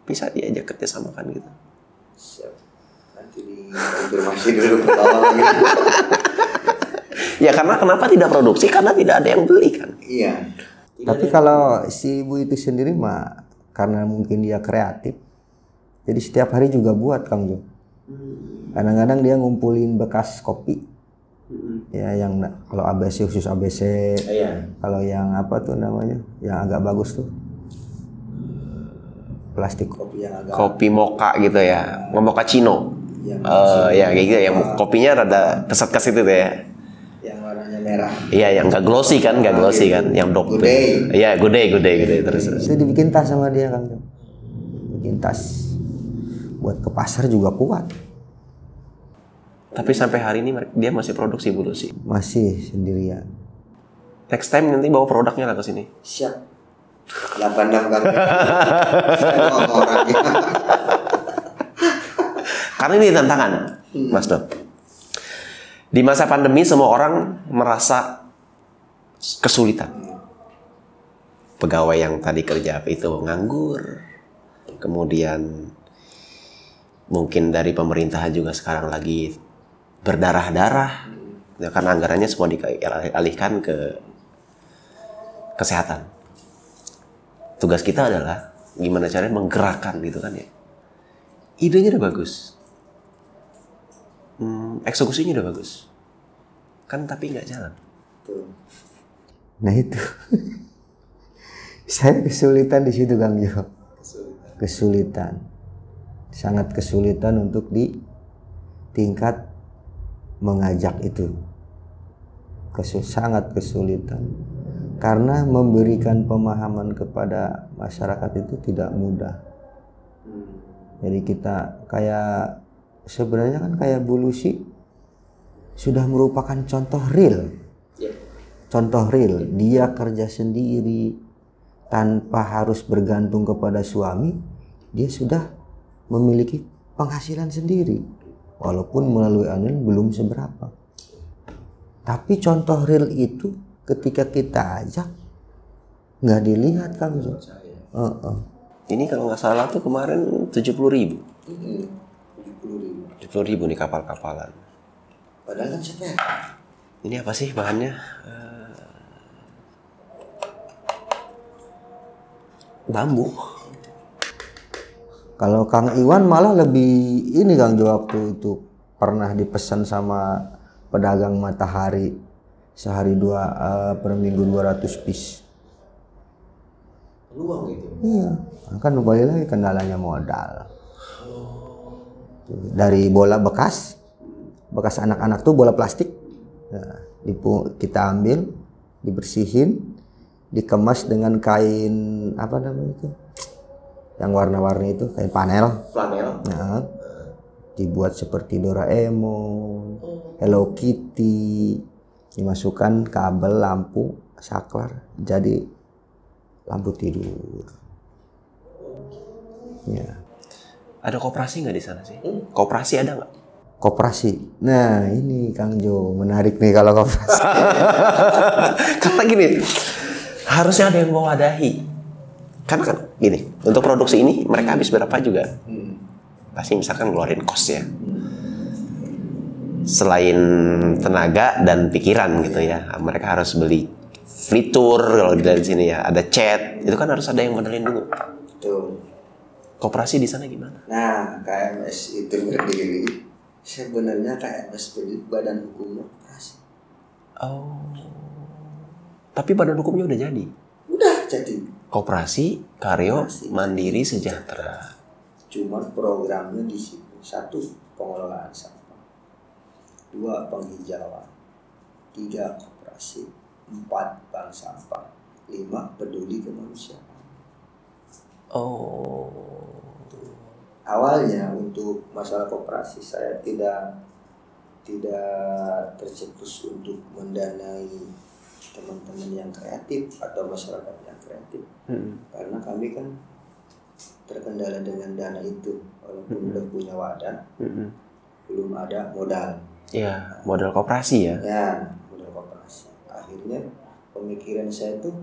Speaker 2: bisa diajak kerjasamakan gitu.
Speaker 1: Siap. Nanti dikonfirmasi dulu pertama lagi.
Speaker 2: Ya karena kenapa tidak produksi? Karena tidak ada yang beli kan.
Speaker 1: Iya. Tapi kalau si ibu itu sendiri mah karena mungkin dia kreatif, jadi setiap hari juga buat Kang Jo. Kadang-kadang dia ngumpulin bekas kopi. Ya yang kalau ABC khusus ABC.
Speaker 3: Iya.
Speaker 1: Kalau yang apa tuh namanya? Yang agak bagus tuh. Plastik kopi yang agak
Speaker 2: Kopi mocha gitu ya, mochaccino. Ya kayak gitu yang kopinya rada keset-keset itu ya.
Speaker 1: yang warnanya merah.
Speaker 2: Iya, yang nggak glossy kan, yang dok.
Speaker 1: Good day.
Speaker 2: Iya, good day terus.
Speaker 1: Itu dibikin tas sama dia Kang Jo. Bikin tas. Buat ke pasar juga kuat.
Speaker 2: Tapi sampai hari ini dia masih produksi Bu Lucy.
Speaker 1: Masih sendirian.
Speaker 2: Next time nanti bawa produknya lah ke sini.
Speaker 1: Siap. 86 Kang. Saya mau orangnya.
Speaker 2: Karena ini tantangan, Mas Dok. Di masa pandemi semua orang merasa kesulitan. Pegawai yang tadi kerja itu nganggur. Kemudian mungkin dari pemerintahan juga sekarang lagi berdarah-darah. Ya, karena anggarannya semua dialihkan ke kesehatan. Tugas kita adalah gimana caranya menggerakkan gitu kan ya. Idenya udah bagus. Eksekusinya udah bagus. Kan tapi nggak jalan.
Speaker 1: Nah itu. Saya kesulitan di situ Kang Jo. Kesulitan. Sangat kesulitan untuk di tingkat mengajak itu. Sangat kesulitan. Karena memberikan pemahaman kepada masyarakat itu tidak mudah. Jadi kita kayak sebenarnya kan kayak Bu Lucy sudah merupakan contoh real. Contoh real, dia kerja sendiri tanpa harus bergantung kepada suami, dia sudah memiliki penghasilan sendiri. Walaupun melalui online belum seberapa. Tapi contoh real itu ketika kita ajak nggak dilihat Kang Jo.
Speaker 2: Ini kalau nggak salah tuh kemarin 70.000. 70.000 nih kapal-kapalan.
Speaker 1: Padahal kan sepeda.
Speaker 2: Ini apa sih bahannya? Bambu.
Speaker 1: Kalau Kang Iwan malah lebih ini Kang Jo, waktu itu pernah dipesan sama pedagang matahari sehari per minggu 200 piece.
Speaker 3: Peluang gitu.
Speaker 1: Iya, kan kembali lagi kendalanya modal. Dari bola bekas anak-anak tuh bola plastik, nah, kita ambil, dibersihin, dikemas dengan kain apa namanya itu, yang warna-warni itu, kain panel. Nah, dibuat seperti Doraemon, Hello Kitty, dimasukkan kabel, lampu, saklar, jadi lampu tidur. Ya.
Speaker 2: Ada koperasi nggak di sana sih? Koperasi ada nggak?
Speaker 1: Koperasi. Nah ini Kang Jo, menarik nih kalau koperasi.
Speaker 2: Karena gini, harusnya ada yang mewadahi. Karena kan gini, untuk produksi ini mereka habis berapa juga? Pasti misalkan ngeluarin cost ya. Selain tenaga dan pikiran gitu ya, mereka harus beli fitur kalau dari sini ya, ada chat, itu kan harus ada yang benerin dulu.
Speaker 1: Tuh.
Speaker 2: Koperasi di sana gimana?
Speaker 1: Nah, KMS itu berdiri sebenarnya KMS berdiri badan hukumnya koperasi.
Speaker 2: Oh. Tapi badan hukumnya udah jadi.
Speaker 1: Udah jadi.
Speaker 2: Koperasi Karyo Mandiri Sejahtera.
Speaker 1: Cuma programnya di situ. 1. Pengelolaan sampah. 2. Penghijauan. 3. Koperasi. 4. Bank sampah. 5. Peduli kemanusiaan.
Speaker 2: Oh.
Speaker 1: Awalnya untuk masalah koperasi saya tidak tercetus untuk mendanai teman-teman yang kreatif atau masyarakat yang kreatif. Karena kami kan terkendala dengan dana itu, walaupun udah punya wadah, belum ada modal.
Speaker 2: Ya, modal koperasi ya.
Speaker 1: Ya, modal koperasi. Akhirnya pemikiran saya tuh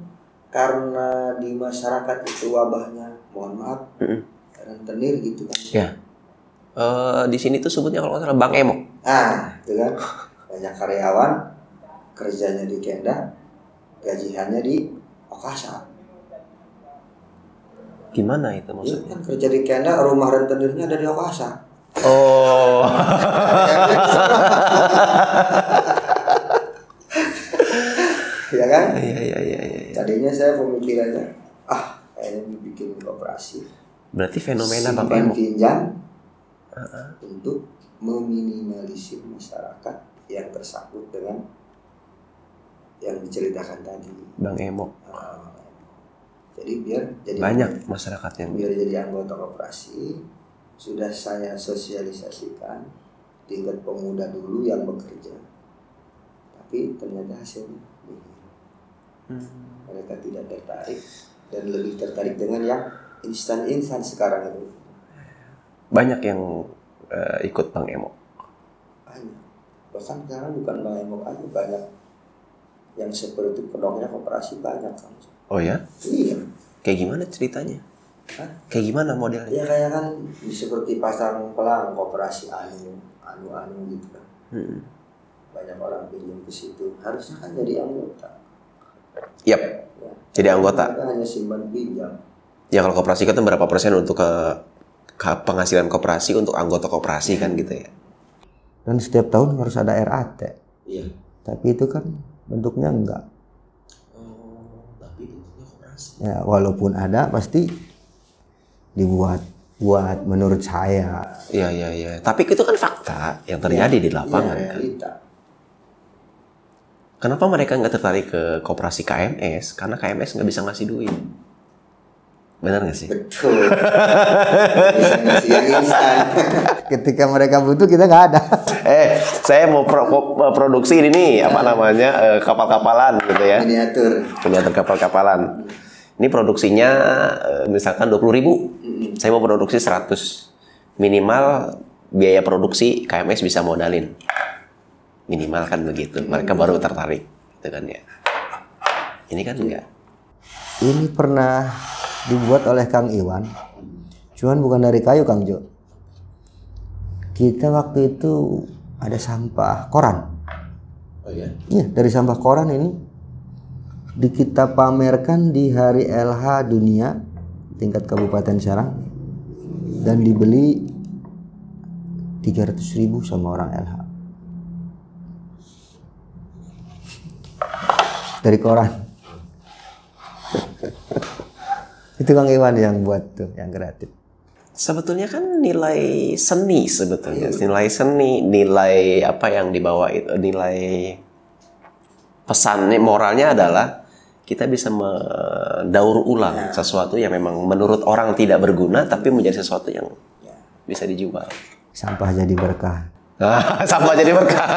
Speaker 1: karena di masyarakat itu wabahnya, mohon maaf, rentenir gitu kan.
Speaker 2: Ya. Di sini tuh sebutnya kalau nggak salah Bang Emo.
Speaker 1: Itu kan banyak karyawan kerjanya di Kenda, gajiannya di Okasa.
Speaker 2: Gimana itu
Speaker 1: Dia
Speaker 2: maksudnya?
Speaker 1: kan kerja di Kenda, rumah rentenirnya ada di Okasa.
Speaker 2: Oh.
Speaker 1: Ya kan?
Speaker 2: Iya.
Speaker 1: Tadinya saya pemikirannya, kayaknya bikin koperasi.
Speaker 2: Berarti fenomena Bang
Speaker 1: Simpan
Speaker 2: Emo.
Speaker 1: pinjam untuk meminimalisir masyarakat yang tersangkut dengan yang diceritakan tadi.
Speaker 2: Bang Emo.
Speaker 1: Jadi biar jadi
Speaker 2: Banyak masyarakat yang
Speaker 1: biar jadi anggota koperasi sudah saya sosialisasikan tingkat pemuda dulu yang bekerja, tapi ternyata hasilnya mereka tidak tertarik dan lebih tertarik dengan yang instan sekarang itu.
Speaker 2: banyak yang ikut Bang Emo.
Speaker 1: Banyak. Bahkan sekarang bukan Bang Emo aja, banyak yang seperti kedoknya koperasi banyak kan.
Speaker 2: Oh ya?
Speaker 1: Iya.
Speaker 2: Kayak gimana ceritanya?
Speaker 1: Hah?
Speaker 2: Kayak gimana modelnya?
Speaker 1: Ya kayak kan seperti pasang pelang koperasi anu gitu kan. Banyak orang pinjam ke situ, harusnya kan jadi anggota.
Speaker 2: Yap.
Speaker 1: Ya.
Speaker 2: Jadi anggota.
Speaker 1: Mereka hanya simpan pinjam.
Speaker 2: Ya kalau koperasi kan berapa persen untuk ke penghasilan koperasi untuk anggota koperasi kan gitu ya.
Speaker 1: Dan setiap tahun harus ada RAT.
Speaker 3: Iya.
Speaker 1: Tapi itu kan bentuknya enggak.
Speaker 3: Tapi bentuknya koperasi.
Speaker 1: Ya, walaupun ada pasti buat menurut saya.
Speaker 2: Iya. Tapi itu kan fakta yang terjadi di lapangan kan.
Speaker 1: Realita.
Speaker 2: Kenapa mereka nggak tertarik ke koperasi KMS? Karena KMS nggak bisa ngasih duit. Benar nggak sih?
Speaker 1: Betul. Bisa ngasih yang instan. Ketika mereka butuh kita nggak ada.
Speaker 2: Saya mau produksi ini nih, apa namanya, kapal-kapalan gitu ya. Miniatur kapal-kapalan. Ini produksinya misalkan 20.000. Saya mau produksi 100. Minimal biaya produksi KMS bisa modalin. Minimal kan begitu. Mereka baru tertarik, gitu kan ya. Ini kan enggak.
Speaker 1: Ini pernah dibuat oleh Kang Iwan. Cuman bukan dari kayu, Kang Jo. Kita waktu itu ada sampah koran.
Speaker 3: Oh iya?
Speaker 1: Iya, dari sampah koran ini kita pamerkan di hari LH dunia tingkat Kabupaten Serang dan dibeli 300.000 sama orang LH dari koran. Itu Kang Iwan yang buat tuh, yang kreatif.
Speaker 2: Sebetulnya kan nilai seni sebetulnya. Nilai seni, nilai apa yang dibawa itu, nilai pesannya, moralnya adalah kita bisa mendaur ulang sesuatu yang memang menurut orang tidak berguna tapi menjadi sesuatu yang bisa dijual.
Speaker 1: Sampah jadi berkah.
Speaker 2: Sampah jadi berkah.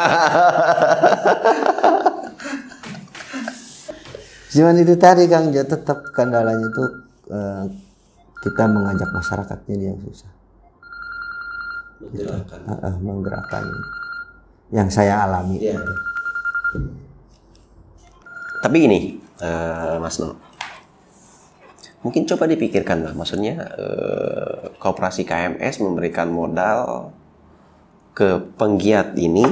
Speaker 1: Cuman itu tadi Kang Jo, tetap kendalanya itu kita mengajak masyarakatnya yang susah. Menggerakkan yang saya alami.
Speaker 3: Iya.
Speaker 2: Tapi gini, Mas No, mungkin coba dipikirkan lah, maksudnya koperasi KMS memberikan modal ke penggiat ini,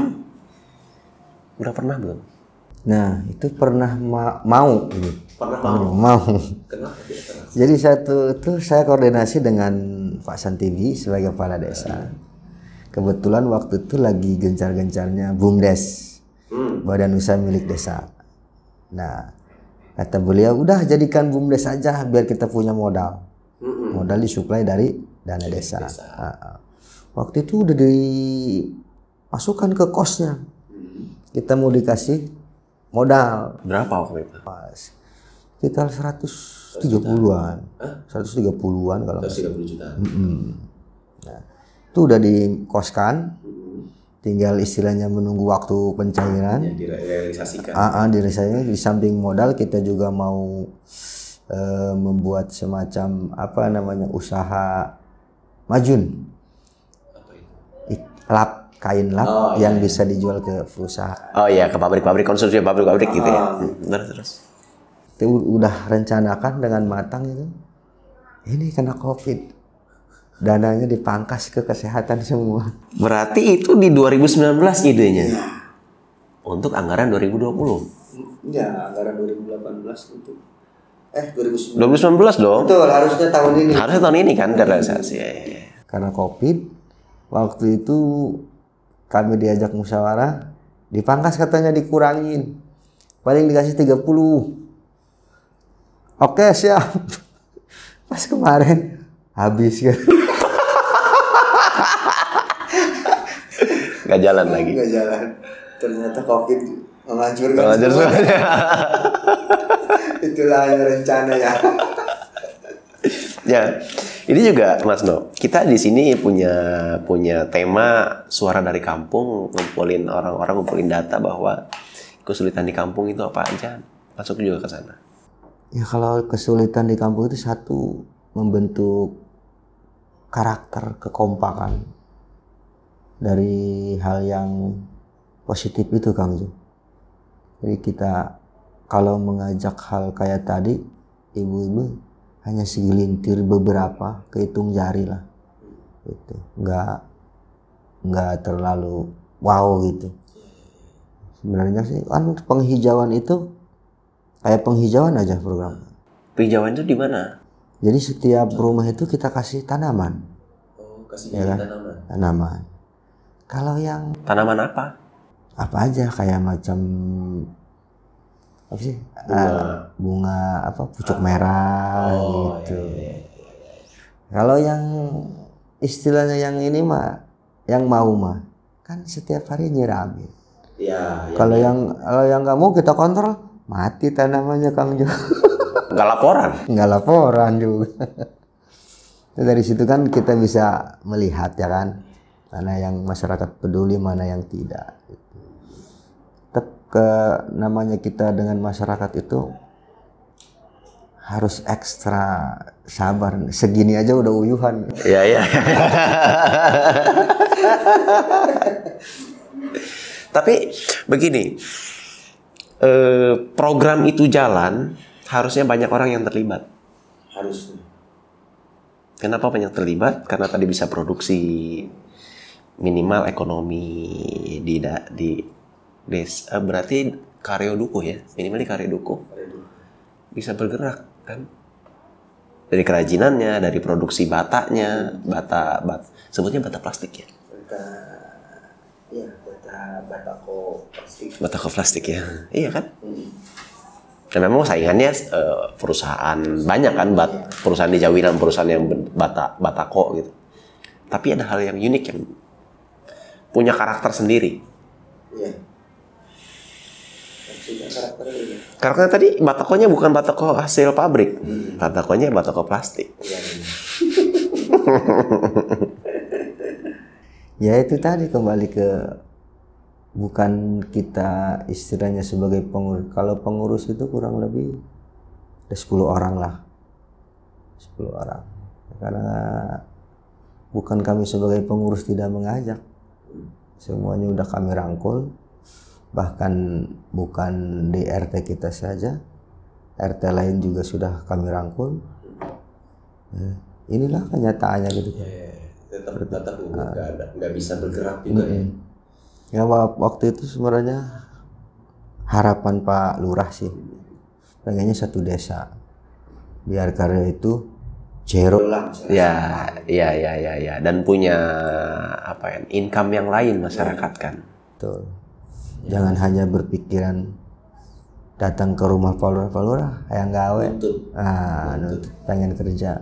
Speaker 2: udah pernah belum?
Speaker 1: Nah itu pernah mau.
Speaker 3: Kenapa tidak pernah?
Speaker 1: Jadi itu saya koordinasi dengan Pak Santibi sebagai kepala desa. Kebetulan waktu itu lagi gencar-gencarnya BUMDes, Badan Usaha Milik Desa. Nah, kata beliau, udah jadikan BUMDes aja biar kita punya modal. Modal disuplai dari dana desa. Waktu itu udah dimasukkan ke kosnya. Kita mau dikasih modal.
Speaker 2: Berapa waktu itu?
Speaker 1: Sekitar 130-an. 130-an kalau nggak salah.
Speaker 3: 130 juta.
Speaker 1: Nah, itu udah dikoskan. Tinggal istilahnya menunggu waktu pencairan.
Speaker 3: Yang direalisasikan.
Speaker 1: Direalisasikan. Di samping modal kita juga mau membuat semacam usaha majun.
Speaker 3: Apa itu?
Speaker 1: Kain lap yang bisa dijual ke perusahaan.
Speaker 2: Oh iya, ke pabrik-pabrik, konsumsi pabrik-pabrik gitu ya. Terus.
Speaker 1: Itu udah rencanakan dengan matang itu. Ini kena COVID. dananya dipangkas ke kesehatan semua.
Speaker 2: Berarti itu di 2019 idenya. Untuk anggaran 2020.
Speaker 1: Ya, anggaran 2018 untuk 2019.
Speaker 2: 2019 dong.
Speaker 1: Betul, harusnya tahun ini.
Speaker 2: Harusnya tahun ini kan realisasi.
Speaker 1: Karena Covid, waktu itu kami diajak musyawarah, dipangkas katanya dikurangin. Paling dikasih 30. Oke, siap. Pas kemarin habis kan.
Speaker 2: Gak jalan lagi.
Speaker 1: Gak jalan. Ternyata Covid menghancurkan
Speaker 2: semuanya.
Speaker 1: Itulah hanya rencana ya.
Speaker 2: Ya, ini juga Mas No. Kita di sini punya tema suara dari kampung, ngumpulin orang-orang, ngumpulin data bahwa kesulitan di kampung itu apa aja. Masuk juga ke sana.
Speaker 1: Ya kalau kesulitan di kampung itu satu, membentuk karakter kekompakan dari hal yang positif itu Kang Jo. Jadi kita kalau mengajak hal kayak tadi, ibu-ibu hanya segelintir beberapa, kehitung jari lah, gitu. Nggak terlalu wow gitu. Sebenarnya sih kan penghijauan itu kayak penghijauan aja program.
Speaker 2: Penghijauan itu di mana?
Speaker 1: Jadi setiap rumah itu kita kasih tanaman.
Speaker 3: Oh, kasih
Speaker 1: Ya kan?
Speaker 3: tanaman.
Speaker 1: Tanaman. Kalau yang
Speaker 2: Tanaman apa?
Speaker 1: apa aja kayak macam apa sih? Bunga apa pucuk merah gitu.
Speaker 3: Iya.
Speaker 1: Kalau yang istilahnya yang ini mah yang mau mah kan setiap hari nyiramin.
Speaker 3: Ya,
Speaker 1: Kalau yang nggak mau kita kontrol, mati tanamannya Kang Jo.
Speaker 2: Nggak laporan.
Speaker 1: Nggak laporan juga. Dari situ kan kita bisa melihat ya kan, mana yang masyarakat peduli, mana yang tidak. Tetap namanya kita dengan masyarakat itu harus ekstra sabar. Segini aja udah uyuhan.
Speaker 2: Iya. Tapi begini, program itu jalan, harusnya banyak orang yang terlibat.
Speaker 3: harusnya.
Speaker 2: Kenapa banyak terlibat? Karena tadi bisa produksi minimal ekonomi di desa. Berarti karyo dukuh ya, minimal di karyo dukuh bisa bergerak kan? Dari kerajinannya, dari produksi batanya, bata sebutnya bata plastik ya. Batako plastik ya, iya kan? Dan memang saingannya perusahaan banyak kan, perusahaan di Jawiran, perusahaan yang batako gitu. Tapi ada hal yang unik yang punya karakter sendiri.
Speaker 3: Iya.
Speaker 2: Karakternya tadi batakonya bukan batako hasil pabrik, batakonya batako plastik.
Speaker 1: Ya itu tadi kembali ke bukan kita istilahnya sebagai pengurus. Kalau pengurus itu kurang lebih ada 10 orang lah. 10 orang. Karena bukan kami sebagai pengurus tidak mengajak. Semuanya udah kami rangkul. Bahkan bukan di RT kita saja. RT lain juga sudah kami rangkul. Inilah kenyataannya gitu.
Speaker 3: Tetap nggak bisa bergerak juga ya.
Speaker 1: Ya waktu itu sebenarnya harapan Pak Lurah sih pengennya satu desa biar karya itu zero lah.
Speaker 2: Ya, dan punya apa ya, income yang lain masyarakat kan.
Speaker 1: Betul. Jangan hanya berpikiran datang ke rumah Pak Lurah yang gawe, nuntut pengen kerja.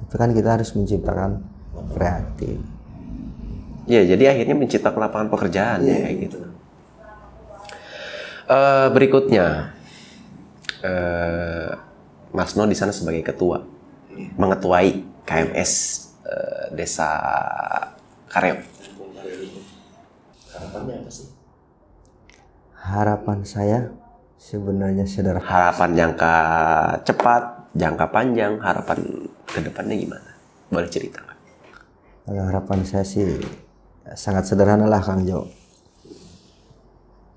Speaker 1: Itu kan kita harus menciptakan kreatif.
Speaker 2: Ya, jadi akhirnya menciptakan lapangan pekerjaan ya kayak gitu. Berikutnya, Mas No di sana sebagai ketua, mengetuai KMS Desa Kareo.
Speaker 3: Harapannya apa sih?
Speaker 1: Harapan saya sebenarnya sederhana.
Speaker 2: Harapan jangka cepat, jangka panjang, harapan ke depannya gimana? Boleh cerita nggak?
Speaker 1: Kalau harapan saya sih sangat sederhana lah Kang Jo.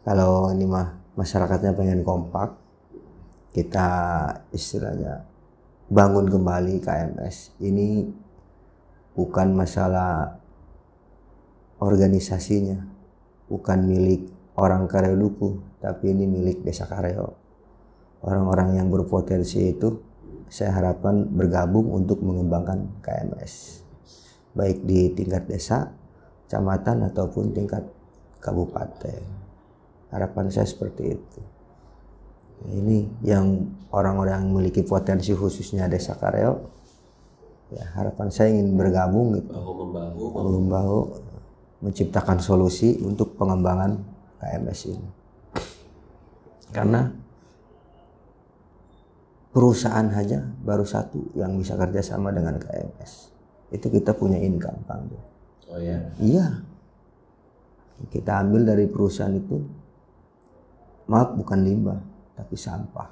Speaker 1: Kalau ini mah masyarakatnya pengen kompak, kita istilahnya bangun kembali KMS. Ini bukan masalah organisasinya, bukan milik orang Kareo Duku, tapi ini milik Desa Kareo. Orang-orang yang berpotensi itu saya harapkan bergabung untuk mengembangkan KMS, baik di tingkat desa, kecamatan ataupun tingkat kabupaten. Harapan saya seperti itu. Ini yang orang-orang yang memiliki potensi khususnya Desa Kareo, ya harapan saya ingin bergabung gitu, bahu-membahu menciptakan solusi untuk pengembangan KMS ini. Karena perusahaan aja baru satu yang bisa kerjasama dengan KMS, itu kita punya income, Kang.
Speaker 3: Oh ya?
Speaker 1: Iya, kita ambil dari perusahaan itu, maaf bukan limbah, tapi sampah.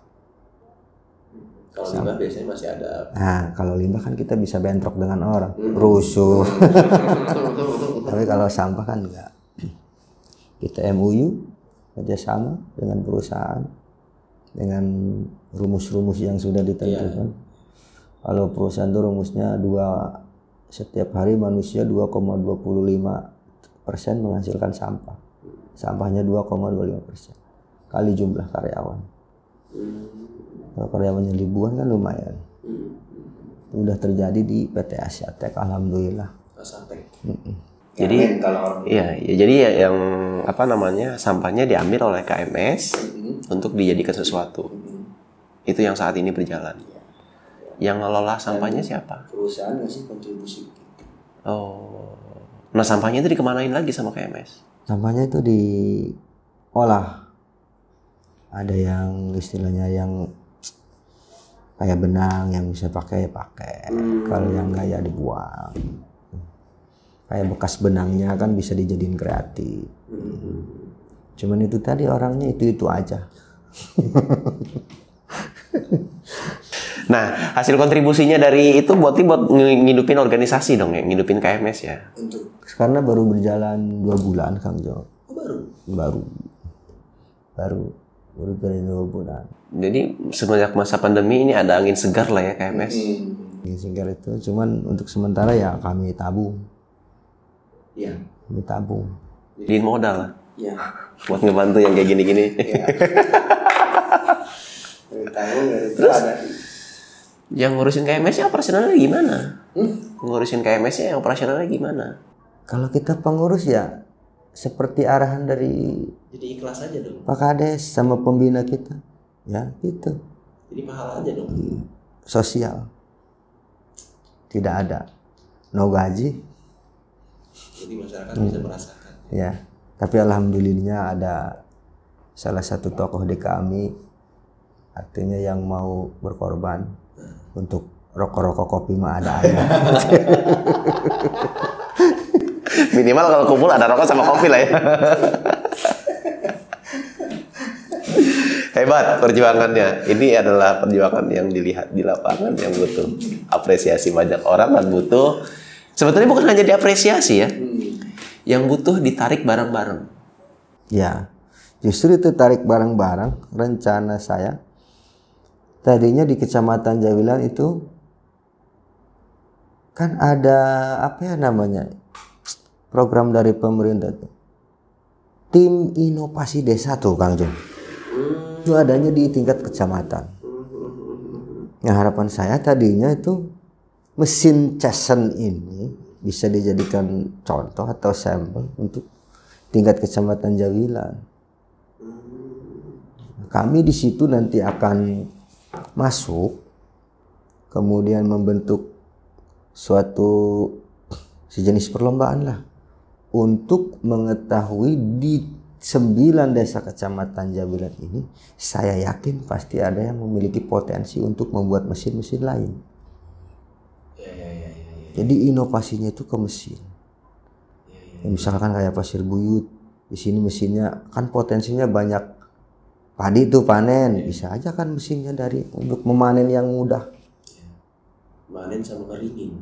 Speaker 3: Kalau limbah biasanya masih ada.
Speaker 1: Nah, kalau limbah kan kita bisa bentrok dengan orang, rusuh. Tapi kalau sampah kan enggak. Kita MOU kerjasama dengan perusahaan dengan rumus-rumus yang sudah ditentukan. Kalau perusahaan itu rumusnya setiap hari manusia 2,25% menghasilkan sampah. Sampahnya 2,25% kali jumlah karyawan. Kalau karyawannya ribuan kan lumayan. Udah terjadi di PT Asiatek, alhamdulillah.
Speaker 2: Jadi jadi yang sampahnya diambil oleh KMS untuk dijadikan sesuatu. Itu yang saat ini berjalan. Yang ngelola sampahnya siapa?
Speaker 1: Perusahaan ngasih kontribusi.
Speaker 2: Oh. Nah, sampahnya itu dikemanain lagi sama KMS? Sampahnya
Speaker 1: itu diolah. Ada yang istilahnya yang kayak benang yang bisa pakai. Kalau yang enggak ya dibuang. Kayak bekas benangnya kan bisa dijadiin kreatif. Cuman itu tadi orangnya itu aja.
Speaker 2: Nah, hasil kontribusinya dari itu buat ngidupin organisasi dong ya, ngidupin KMS ya.
Speaker 1: Karena baru berjalan 2 bulan, Kang Jo. Baru dari 2 bulan.
Speaker 2: Jadi semenjak masa pandemi ini ada angin segar lah ya KMS.
Speaker 1: Angin segar itu cuman untuk sementara ya kami tabung.
Speaker 3: Iya.
Speaker 1: Kami tabung.
Speaker 2: Jadiin modal lah.
Speaker 3: Iya.
Speaker 2: Buat ngebantu yang kayak gini-gini.
Speaker 3: Iya. Terus
Speaker 2: yang ngurusin KMS-nya operasionalnya gimana? Ngurusin KMS-nya operasionalnya gimana?
Speaker 1: Kalau kita pengurus ya seperti arahan dari
Speaker 3: jadi ikhlas aja dong.
Speaker 1: Pak Kades sama pembina kita. Ya, gitu.
Speaker 3: Jadi pahala aja dong.
Speaker 1: Sosial. Tidak ada. No gaji.
Speaker 3: Jadi masyarakat bisa merasakan.
Speaker 1: Ya. Tapi alhamdulillahnya ada salah satu tokoh di kami, artinya yang mau berkorban untuk rokok-rokok kopi mah ada aja.
Speaker 2: Minimal kalau kumpul ada rokok sama kopi lah ya. Hebat perjuangannya. Ini adalah perjuangan yang dilihat di lapangan, yang butuh apresiasi banyak orang dan butuh sebetulnya bukan hanya diapresiasi ya. Yang butuh ditarik bareng-bareng.
Speaker 1: Ya, justru itu tarik bareng-bareng. Rencana saya tadinya di Kecamatan Jawilan itu kan ada program dari pemerintah tuh. Tim inovasi desa tuh, Kang Jo. Itu adanya di tingkat kecamatan. Yang harapan saya tadinya itu mesin Chasen ini bisa dijadikan contoh atau sampel untuk tingkat kecamatan Jawilan. Kami di situ nanti akan masuk, kemudian membentuk suatu sejenis perlombaan lah untuk mengetahui di 9 desa kecamatan Jawilan ini, saya yakin pasti ada yang memiliki potensi untuk membuat mesin-mesin lain. Jadi inovasinya itu ke mesin. Ya, misalkan kayak pasir buyut, di sini mesinnya kan potensinya banyak. Padi itu panen, bisa aja kan mesinnya untuk memanen yang mudah.
Speaker 3: Panen sama keringin.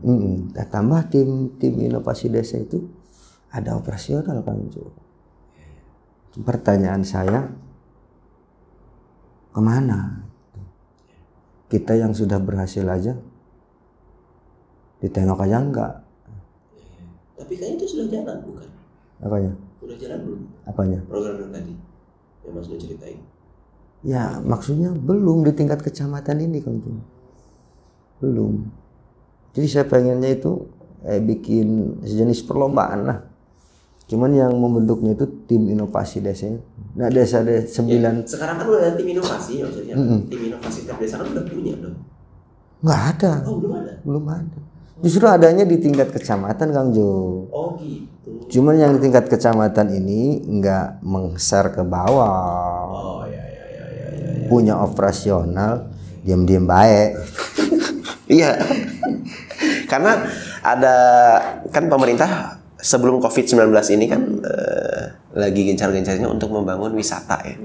Speaker 1: Tambah tim inovasi desa itu ada operasional, Kang Jo. Pertanyaan saya, kemana? Kita yang sudah berhasil aja ditengok aja enggak.
Speaker 3: Tapi kayaknya itu sudah jalan bukan?
Speaker 1: Apanya?
Speaker 3: Udah jalan belum?
Speaker 1: Apanya?
Speaker 3: Program yang tadi yang Mas Nur ceritain.
Speaker 1: Ya maksudnya belum di tingkat kecamatan ini Kang Jo. Belum. Jadi saya pengennya itu bikin sejenis perlombaan lah. Cuman yang membentuknya itu tim inovasi desanya. Nah desa 9.
Speaker 3: Sekarang kan udah ada tim inovasi ya maksudnya. Tim inovasi setiap desa kan udah punya dong.
Speaker 1: Nggak ada.
Speaker 3: Oh belum ada.
Speaker 1: Belum ada. Justru adanya di tingkat kecamatan Kang Jo.
Speaker 3: Oh gitu.
Speaker 1: Cuman yang di tingkat kecamatan ini nggak meng-share ke bawah.
Speaker 3: Oh ya.
Speaker 1: Punya operasional diam-diam baik.
Speaker 2: Iya. Karena ada kan pemerintah sebelum COVID-19 ini kan lagi gencar-gencarnya untuk membangun wisata ya.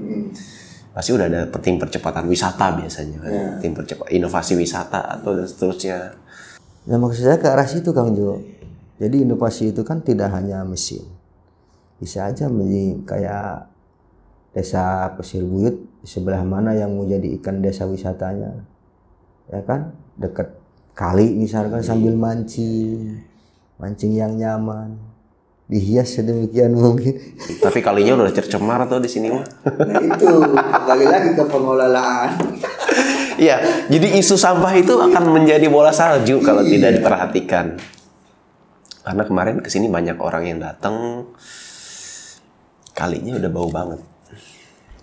Speaker 2: Pasti udah ada tim percepatan wisata biasanya kan. Tim percepat inovasi wisata atau dan seterusnya.
Speaker 1: Nah maksud saya ke arah situ Kang Jo. Jadi inovasi itu kan tidak hanya mesin. Bisa aja menjadi kayak desa Pasir Buyut di sebelah mana yang mau jadi ikan desa wisatanya. Ya kan? Dekat kali misalkan sambil mancing. Mancing yang nyaman. Dihias sedemikian mungkin.
Speaker 2: Tapi kalinya udah tercemar tuh di sini mah.
Speaker 1: Nah itu kembali lagi ke pengelolaan.
Speaker 2: Iya, jadi isu sampah itu akan menjadi bola salju kalau tidak diperhatikan. Karena kemarin kesini banyak orang yang datang, kalinya udah bau banget.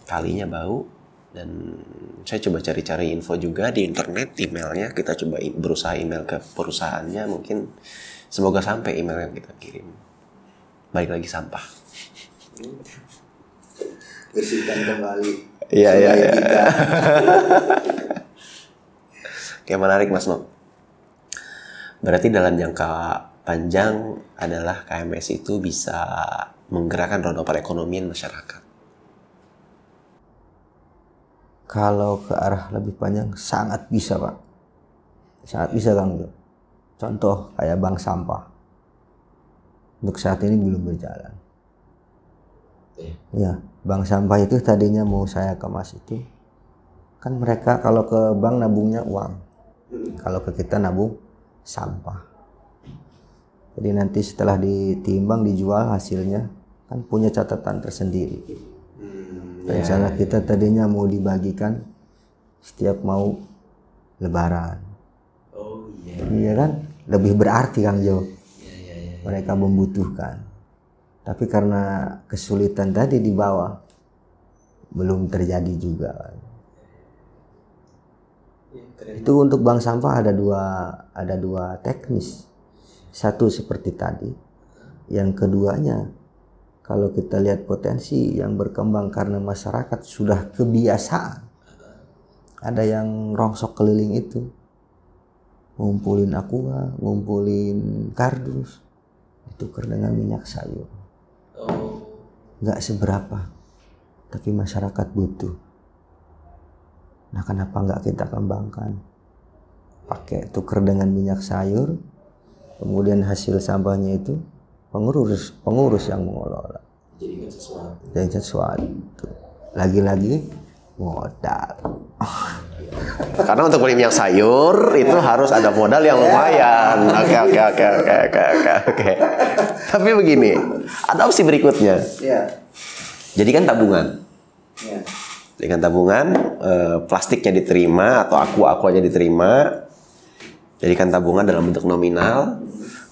Speaker 2: Kalinya bau, dan saya coba cari-cari info juga di internet, emailnya kita coba berusaha email ke perusahaannya, mungkin semoga sampai email yang kita kirim. Balik lagi sampah.
Speaker 1: Bersihkan kembali.
Speaker 2: Iya. Kayak menarik Mas No. Berarti dalam jangka panjang adalah KMS itu bisa menggerakkan roda perekonomian masyarakat.
Speaker 1: Kalau ke arah lebih panjang sangat bisa Pak. Sangat bisa Kang Jo. Contoh kayak bank sampah. Untuk saat ini belum berjalan. Ya, bank sampah itu tadinya mau saya kemas itu. Kan mereka kalau ke bank nabungnya uang. Kalau ke kita nabung sampah. Jadi nanti setelah ditimbang dijual hasilnya kan punya catatan tersendiri. Rencana kita tadinya mau dibagikan setiap mau lebaran.
Speaker 3: Oh iya.
Speaker 1: Iya kan? Lebih berarti Kang Jo. Mereka membutuhkan. Tapi karena kesulitan tadi di bawah belum terjadi juga. Itu untuk bank sampah ada dua teknis. Satu seperti tadi. Yang keduanya kalau kita lihat potensi yang berkembang karena masyarakat sudah kebiasaan. Ada yang rongsok keliling itu. Ngumpulin aqua, ngumpulin kardus. Ditukar dengan minyak sayur. Nggak seberapa. Tapi masyarakat butuh. Nah kenapa nggak kita kembangkan? Pakai tuker dengan minyak sayur. Kemudian hasil sampahnya itu pengurus yang mengelola. Jadikan sesuatu. Lagi-lagi modal.
Speaker 2: Karena untuk beli minyak sayur itu harus ada modal yang lumayan. Oke. Tapi begini, ada opsi berikutnya. Jadikan tabungan. Jadikan tabungan, plastiknya diterima atau aquanya diterima. Jadikan tabungan dalam bentuk nominal,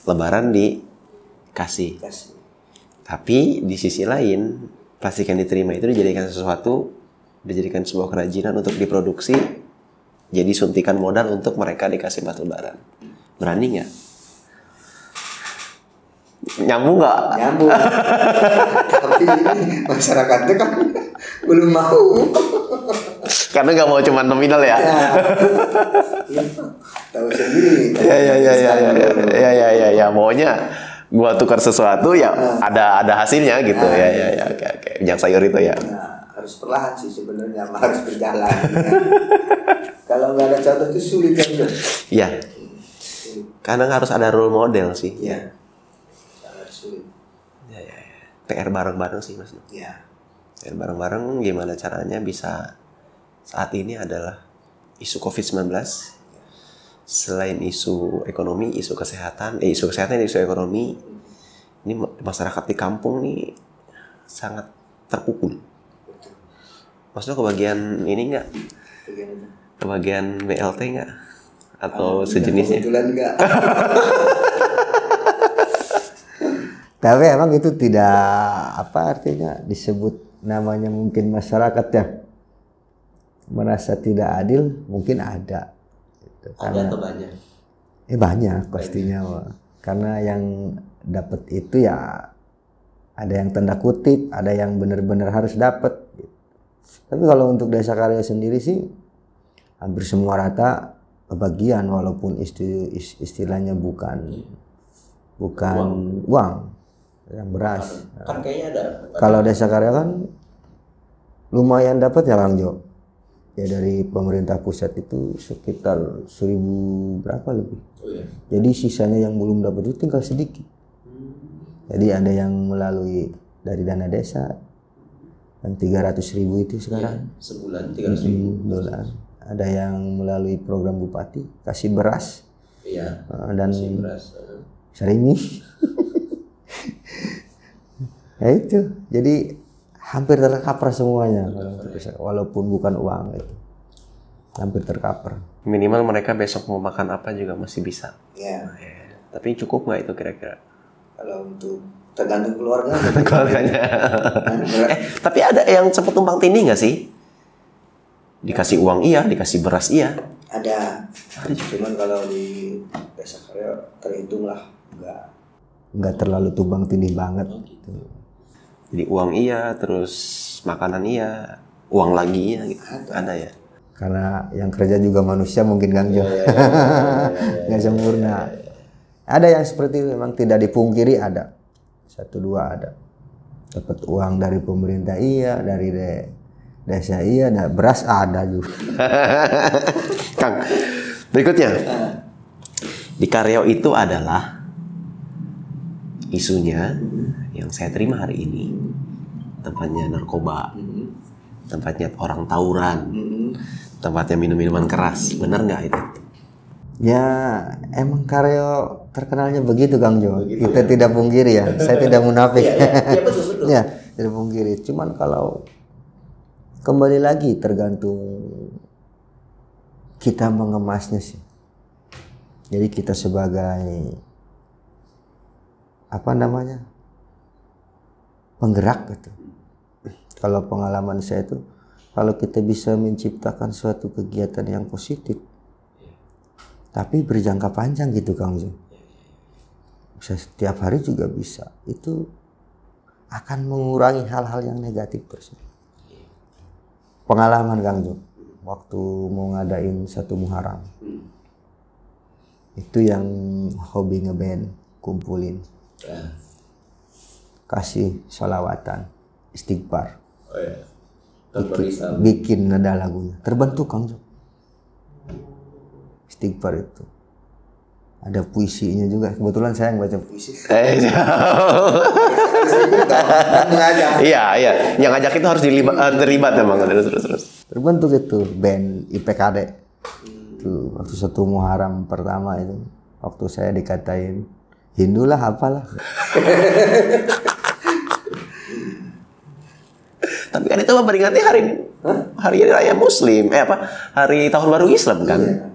Speaker 2: lebaran dikasih. Tapi di sisi lain, plastik yang diterima itu dijadikan sebuah kerajinan untuk diproduksi, jadi suntikan modal untuk mereka dikasih buat lebaran. Berani nggak? Nyambung nggak?
Speaker 1: Nyambung. Tapi masyarakatnya kan belum mau.
Speaker 2: Karena nggak mau cuma nominal ya.
Speaker 1: Tahu sendiri.
Speaker 2: Ya. Maunya gua tukar sesuatu ya ada hasilnya gitu. Oke. Minyak sayur itu ya.
Speaker 1: Harus perlahan sih sebenarnya, harus berjalan. Kalau nggak ada contoh itu sulit kan?
Speaker 2: Iya. Kadang harus ada role model sih.
Speaker 1: Iya. Sangat sulit.
Speaker 2: Ya. PR bareng-bareng sih Mas.
Speaker 1: Iya.
Speaker 2: PR bareng-bareng gimana caranya bisa saat ini adalah isu COVID-19. Selain isu ekonomi, isu kesehatan, isu ekonomi, ini masyarakat di kampung nih sangat terpukul. Mas Noh kebagian ini nggak? Kebagian BLT nggak? Atau sejenisnya?
Speaker 3: Kebetulan enggak.
Speaker 1: Tapi emang itu tidak apa artinya disebut namanya mungkin masyarakat ya merasa tidak adil, mungkin ada. Gitu.
Speaker 3: Ada atau banyak?
Speaker 1: Banyak pastinya, Wak. Karena yang dapat itu ya ada yang tanda kutip, ada yang benar-benar harus dapat. Gitu. Tapi kalau untuk Desa Karya sendiri sih hampir semua rata kebagian, walaupun istilahnya bukan uang yang beras.
Speaker 3: Kan kayaknya ada.
Speaker 1: Kalau Desa Karya kan lumayan dapat ya Kang Jo. Ya dari pemerintah pusat itu sekitar 1.000 berapa lebih.
Speaker 3: Oh iya.
Speaker 1: Jadi sisanya yang belum dapat itu tinggal sedikit. Jadi ada yang melalui dari dana desa yang 300.000 itu sekarang.
Speaker 3: Iya, sebulan 300.000
Speaker 1: dolar. Ada yang melalui program bupati kasih beras.
Speaker 3: Iya.
Speaker 1: Dan
Speaker 3: Kasih beras.
Speaker 1: Sarimi. Ya itu. Jadi hampir tercover semuanya walaupun bukan uang itu. Hampir tercover.
Speaker 2: Minimal mereka besok mau makan apa juga masih bisa.
Speaker 3: Iya.
Speaker 2: Tapi cukup nggak itu kira-kira?
Speaker 3: Kalau untuk tergantung keluarga.
Speaker 2: Keluarganya. Tapi ada yang sempat tumpang tindih nggak sih? Dikasih uang iya, dikasih beras iya.
Speaker 3: Ada. Cuman kalau di Desa Karya terhitung lah
Speaker 1: Nggak terlalu tumbang tindih banget. Gitu.
Speaker 2: Jadi uang iya, terus makanan iya, uang lagi iya gitu. Ada ya.
Speaker 1: Karena yang kerja juga manusia mungkin Kang Jo. Nggak sempurna. Ada yang seperti itu memang tidak dipungkiri ada. 1-2 ada. Dapat uang dari pemerintah iya, dari desa iya, ada beras ada juga.
Speaker 2: Kang, berikutnya. Di Karyo itu adalah isunya yang saya terima hari ini. Tempatnya narkoba. Tempatnya orang tawuran. Tempatnya minum-minuman keras. Benar nggak itu?
Speaker 1: Ya emang Karyo terkenalnya begitu Kang Jo. Kita tidak pungkiri ya. Saya tidak munafik.
Speaker 3: Iya betul.
Speaker 1: Ya tidak pungkiri. Cuman kalau kembali lagi tergantung kita mengemasnya sih. Jadi kita sebagai penggerak gitu. Kalau pengalaman saya itu, kalau kita bisa menciptakan suatu kegiatan yang positif, tapi berjangka panjang gitu Kang Jo. Bisa setiap hari juga bisa. Itu akan mengurangi hal-hal yang negatif tersebut. Pengalaman Kang Jo, waktu mau ngadain satu Muharram, itu yang hobi ngeband kumpulin, kasih sholawatan, istighfar, bikin nada lagunya, terbentuk Kang Jo. Istighfar itu ada puisinya juga, kebetulan saya yang baca puisi.
Speaker 2: Iya, yang ngajak itu harus terlibat memang. Terus.
Speaker 1: Terbentuk itu band IPKD. Itu waktu satu Muharram pertama itu, waktu saya dikatain Hindu lah apalah.
Speaker 2: Tapi kan itu memperingati hari raya Muslim, hari tahun baru Islam kan?
Speaker 3: Iya.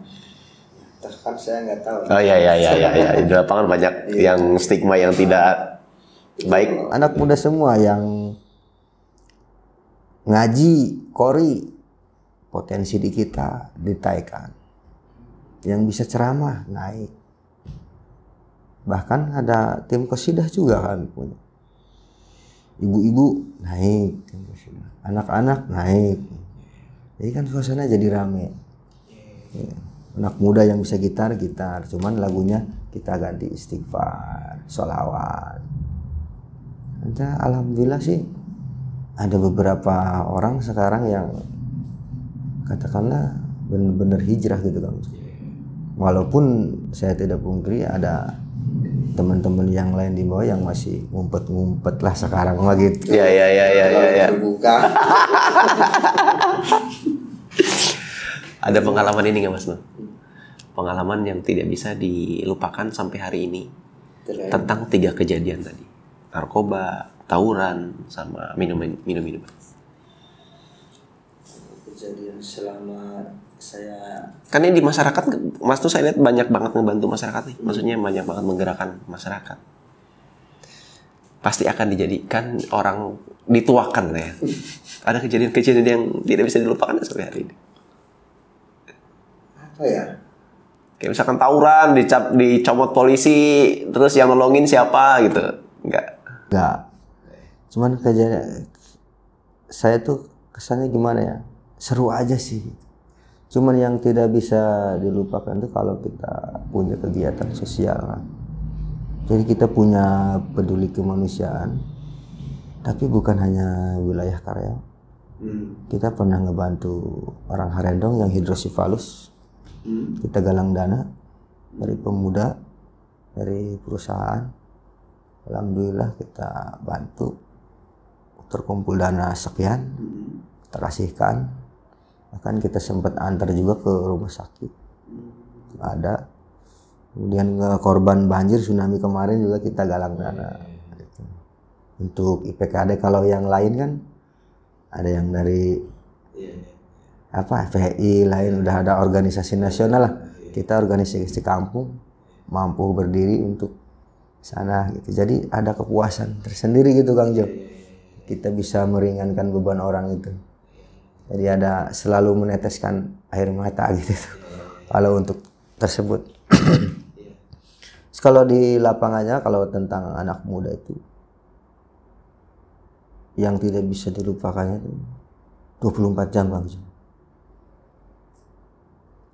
Speaker 3: Kan saya nggak tahu.
Speaker 2: Oh iya. Di lapangan banyak yang stigma yang tidak baik.
Speaker 1: Anak muda semua yang ngaji, qori, potensi di kita ditaikan. Yang bisa ceramah naik. Bahkan ada tim qasidah juga kan punya. Ibu-ibu naik, tim qasidah. Anak-anak naik. Jadi kan suasana jadi rame. Ya. Anak muda yang bisa gitar, cuman lagunya kita ganti istighfar, sholawat. Alhamdulillah sih ada beberapa orang sekarang yang katakanlah benar-benar hijrah gitu Kang. Walaupun saya tidak pungkiri ada teman-teman yang lain di bawah yang masih ngumpet-ngumpet lah sekarang gitu.
Speaker 2: Iya.
Speaker 3: Terbuka.
Speaker 2: Ada pengalaman ini nggak Mas Noh? Pengalaman yang tidak bisa dilupakan sampai hari ini tentang 3 kejadian tadi. narkoba, tawuran, sama minum-minum.
Speaker 1: Kejadian selama saya
Speaker 2: Kan ini di masyarakat, Mas tuh saya lihat banyak banget ngebantu masyarakat nih. Maksudnya banyak banget menggerakkan masyarakat. Pasti akan dijadikan orang dituakan lah ya. Ada kejadian-kejadian yang tidak bisa dilupakan sampai hari ini.
Speaker 1: apa ya?
Speaker 2: Kayak misalkan tawuran, dicomot polisi, terus yang nolongin siapa gitu. Enggak.
Speaker 1: Cuman kejadian saya tuh kesannya gimana ya? Seru aja sih. Cuman yang tidak bisa dilupakan tuh kalau kita punya kegiatan sosial kan. Jadi kita punya peduli kemanusiaan, tapi bukan hanya wilayah Kareang. Kita pernah ngebantu orang Harendong yang hidrosipalus. Kita galang dana dari pemuda, dari perusahaan. Alhamdulillah kita bantu, terkumpul dana sekian, kita kasihkan. Bahkan kita sempat antar juga ke rumah sakit. Ada. Kemudian korban banjir tsunami kemarin juga kita galang dana. Untuk IPKD, kalau yang lain kan ada yang dari FPI lain, udah ada organisasi nasional lah. Kita organisasi kampung mampu berdiri untuk sana gitu. Jadi ada kepuasan tersendiri gitu Kang Jo. Kita bisa meringankan beban orang itu. Jadi ada selalu meneteskan air mata gitu kalau untuk tersebut. Kalau di lapangannya, kalau tentang anak muda itu yang tidak bisa dilupakannya itu 24 jam Bang.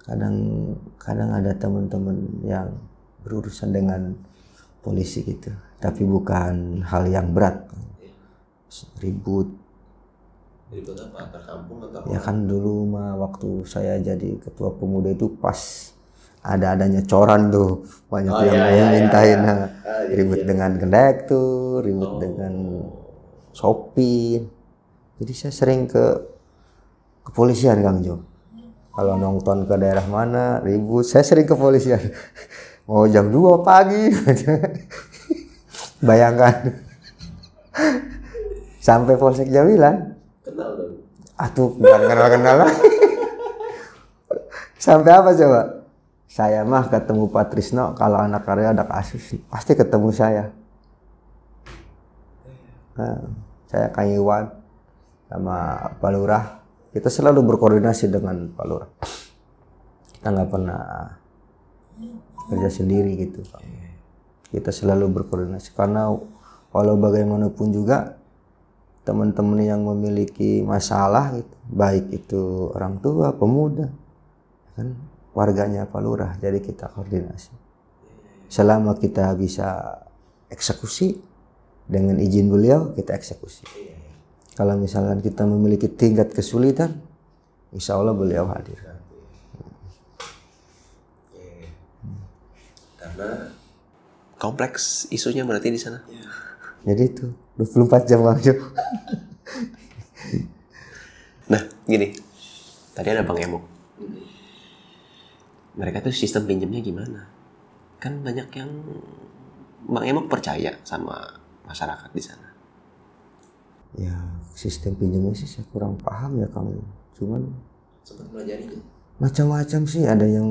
Speaker 1: Kadang ada teman-teman yang berurusan dengan polisi gitu, tapi bukan hal yang berat. Ribut
Speaker 3: apa? Antar kampung atau
Speaker 1: ya kan dulu mah waktu saya jadi ketua pemuda itu pas adanya coran tuh banyak yang mintain ribut dengan kondektur, ribut dengan sopir. Jadi saya sering ke kepolisian Kang Jo. Kalau nonton ke daerah mana ribut, saya sering ke kepolisian. Mau jam 2 pagi. Bayangkan. Sampai Polsek Jawilan.
Speaker 3: kenal dong.
Speaker 1: Atuh, bukan kenal-kenal. Sampai apa coba? Saya mah ketemu Pak Trisno, kalau anak karya ada kasus, pasti ketemu saya. Nah, saya Kang Iwan sama Pak Lurah, kita selalu berkoordinasi dengan Pak Lurah. Kita nggak pernah kerja sendiri gitu. Kita selalu berkoordinasi, karena walau bagaimanapun juga teman-teman yang memiliki masalah gitu, baik itu orang tua, pemuda, kan warganya Pak Lurah, jadi kita koordinasi. Selama kita bisa eksekusi dengan izin beliau, kita eksekusi. Kalau misalkan kita memiliki tingkat kesulitan, insya Allah beliau hadir.
Speaker 3: Karena
Speaker 2: Kompleks isunya berarti di sana.
Speaker 1: Jadi itu 24 jam Bang Jo.
Speaker 2: Nah, gini. Tadi ada Bang Emo. Mereka tuh sistem pinjamnya gimana? Kan banyak yang Bang Emo percaya sama masyarakat di sana.
Speaker 1: Ya, sistem pinjamnya sih saya kurang paham ya Kang. Cuman
Speaker 3: sempat pelajari itu.
Speaker 1: macam-macam sih, ada yang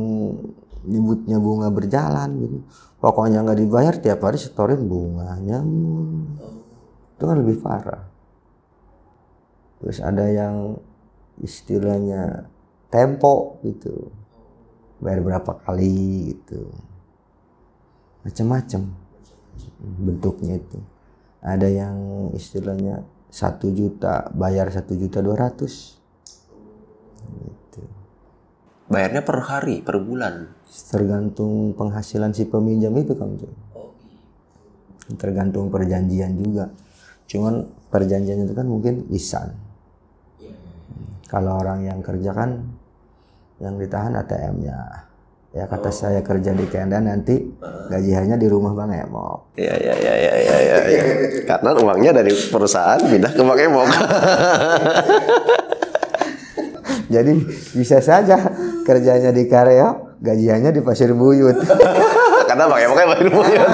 Speaker 1: nyebutnya bunga berjalan gitu. Pokoknya nggak dibayar tiap hari setorin bunganya. Itu kan lebih parah. Terus ada yang istilahnya tempo gitu. Bayar berapa kali gitu. Macam-macam bentuknya itu. Ada yang istilahnya 1 juta bayar 1.200.000 gitu.
Speaker 2: Bayarnya per hari, per bulan.
Speaker 1: Tergantung penghasilan si peminjam itu Kang Jo. Tergantung perjanjian juga. Cuman perjanjian itu kan mungkin lisan. Kalau orang yang kerja kan yang ditahan ATM-nya. Ya kata saya kerja di Kenda nanti gajiannya di rumah Bang Emo.
Speaker 2: Ya. Karena uangnya dari perusahaan pindah ke Bang Emo.
Speaker 1: Jadi bisa saja kerjanya di Kareo, gajiannya di Pasir Buyut.
Speaker 2: Karena Bang Emo kan Pasir Buyut.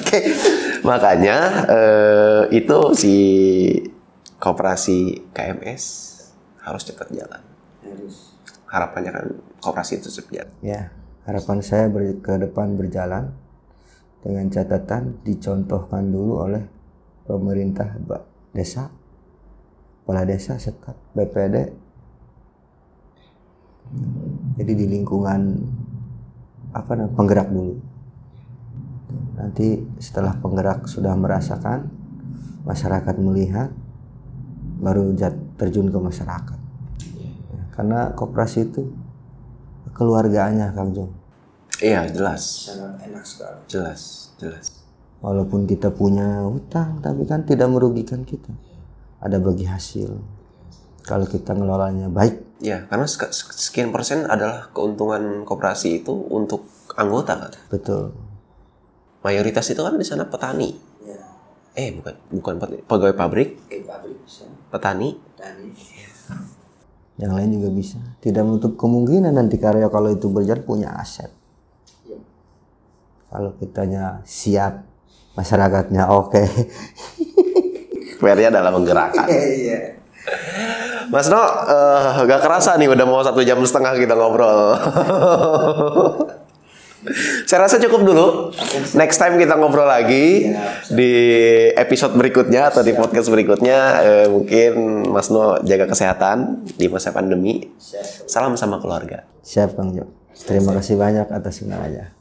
Speaker 2: Oke, makanya itu si koperasi KMS harus cepat jalan. Harapannya kan koperasi itu cepat jalan.
Speaker 1: Ya, harapan saya ke depan berjalan dengan catatan dicontohkan dulu oleh pemerintah desa, kepala desa, sekap, BPD. Jadi di lingkungan penggerak dulu. Nanti setelah penggerak sudah merasakan, masyarakat melihat, baru terjun ke masyarakat. Karena koperasi itu keluarganya, Kang Jong.
Speaker 2: Iya, jelas.
Speaker 3: Sangat enak sekali.
Speaker 2: Jelas.
Speaker 1: Walaupun kita punya hutang, tapi kan tidak merugikan kita. Ada bagi hasil. Kalau kita ngelolanya baik.
Speaker 2: Ya, karena sekian persen adalah keuntungan koperasi itu untuk anggota kan.
Speaker 1: Betul.
Speaker 2: Mayoritas itu kan di sana petani.
Speaker 3: Ya.
Speaker 2: Bukan pegawai pabrik.
Speaker 3: Pabrik bisa.
Speaker 2: Petani.
Speaker 1: Yang lain juga bisa. Tidak menutup kemungkinan nanti karya kalau itu berjalan punya aset.
Speaker 3: Ya.
Speaker 1: Kalau kitanya siap, masyarakatnya oke.
Speaker 2: PR-nya dalam menggerakkan.
Speaker 3: Iya.
Speaker 2: Mas No, gak kerasa nih udah mau 1,5 jam kita ngobrol. Saya rasa cukup dulu. Next time kita ngobrol lagi di episode berikutnya atau di podcast berikutnya. Mungkin Mas No jaga kesehatan di masa pandemi. Salam sama keluarga.
Speaker 1: Siap, Kang Jo. Terima kasih banyak atas undangannya.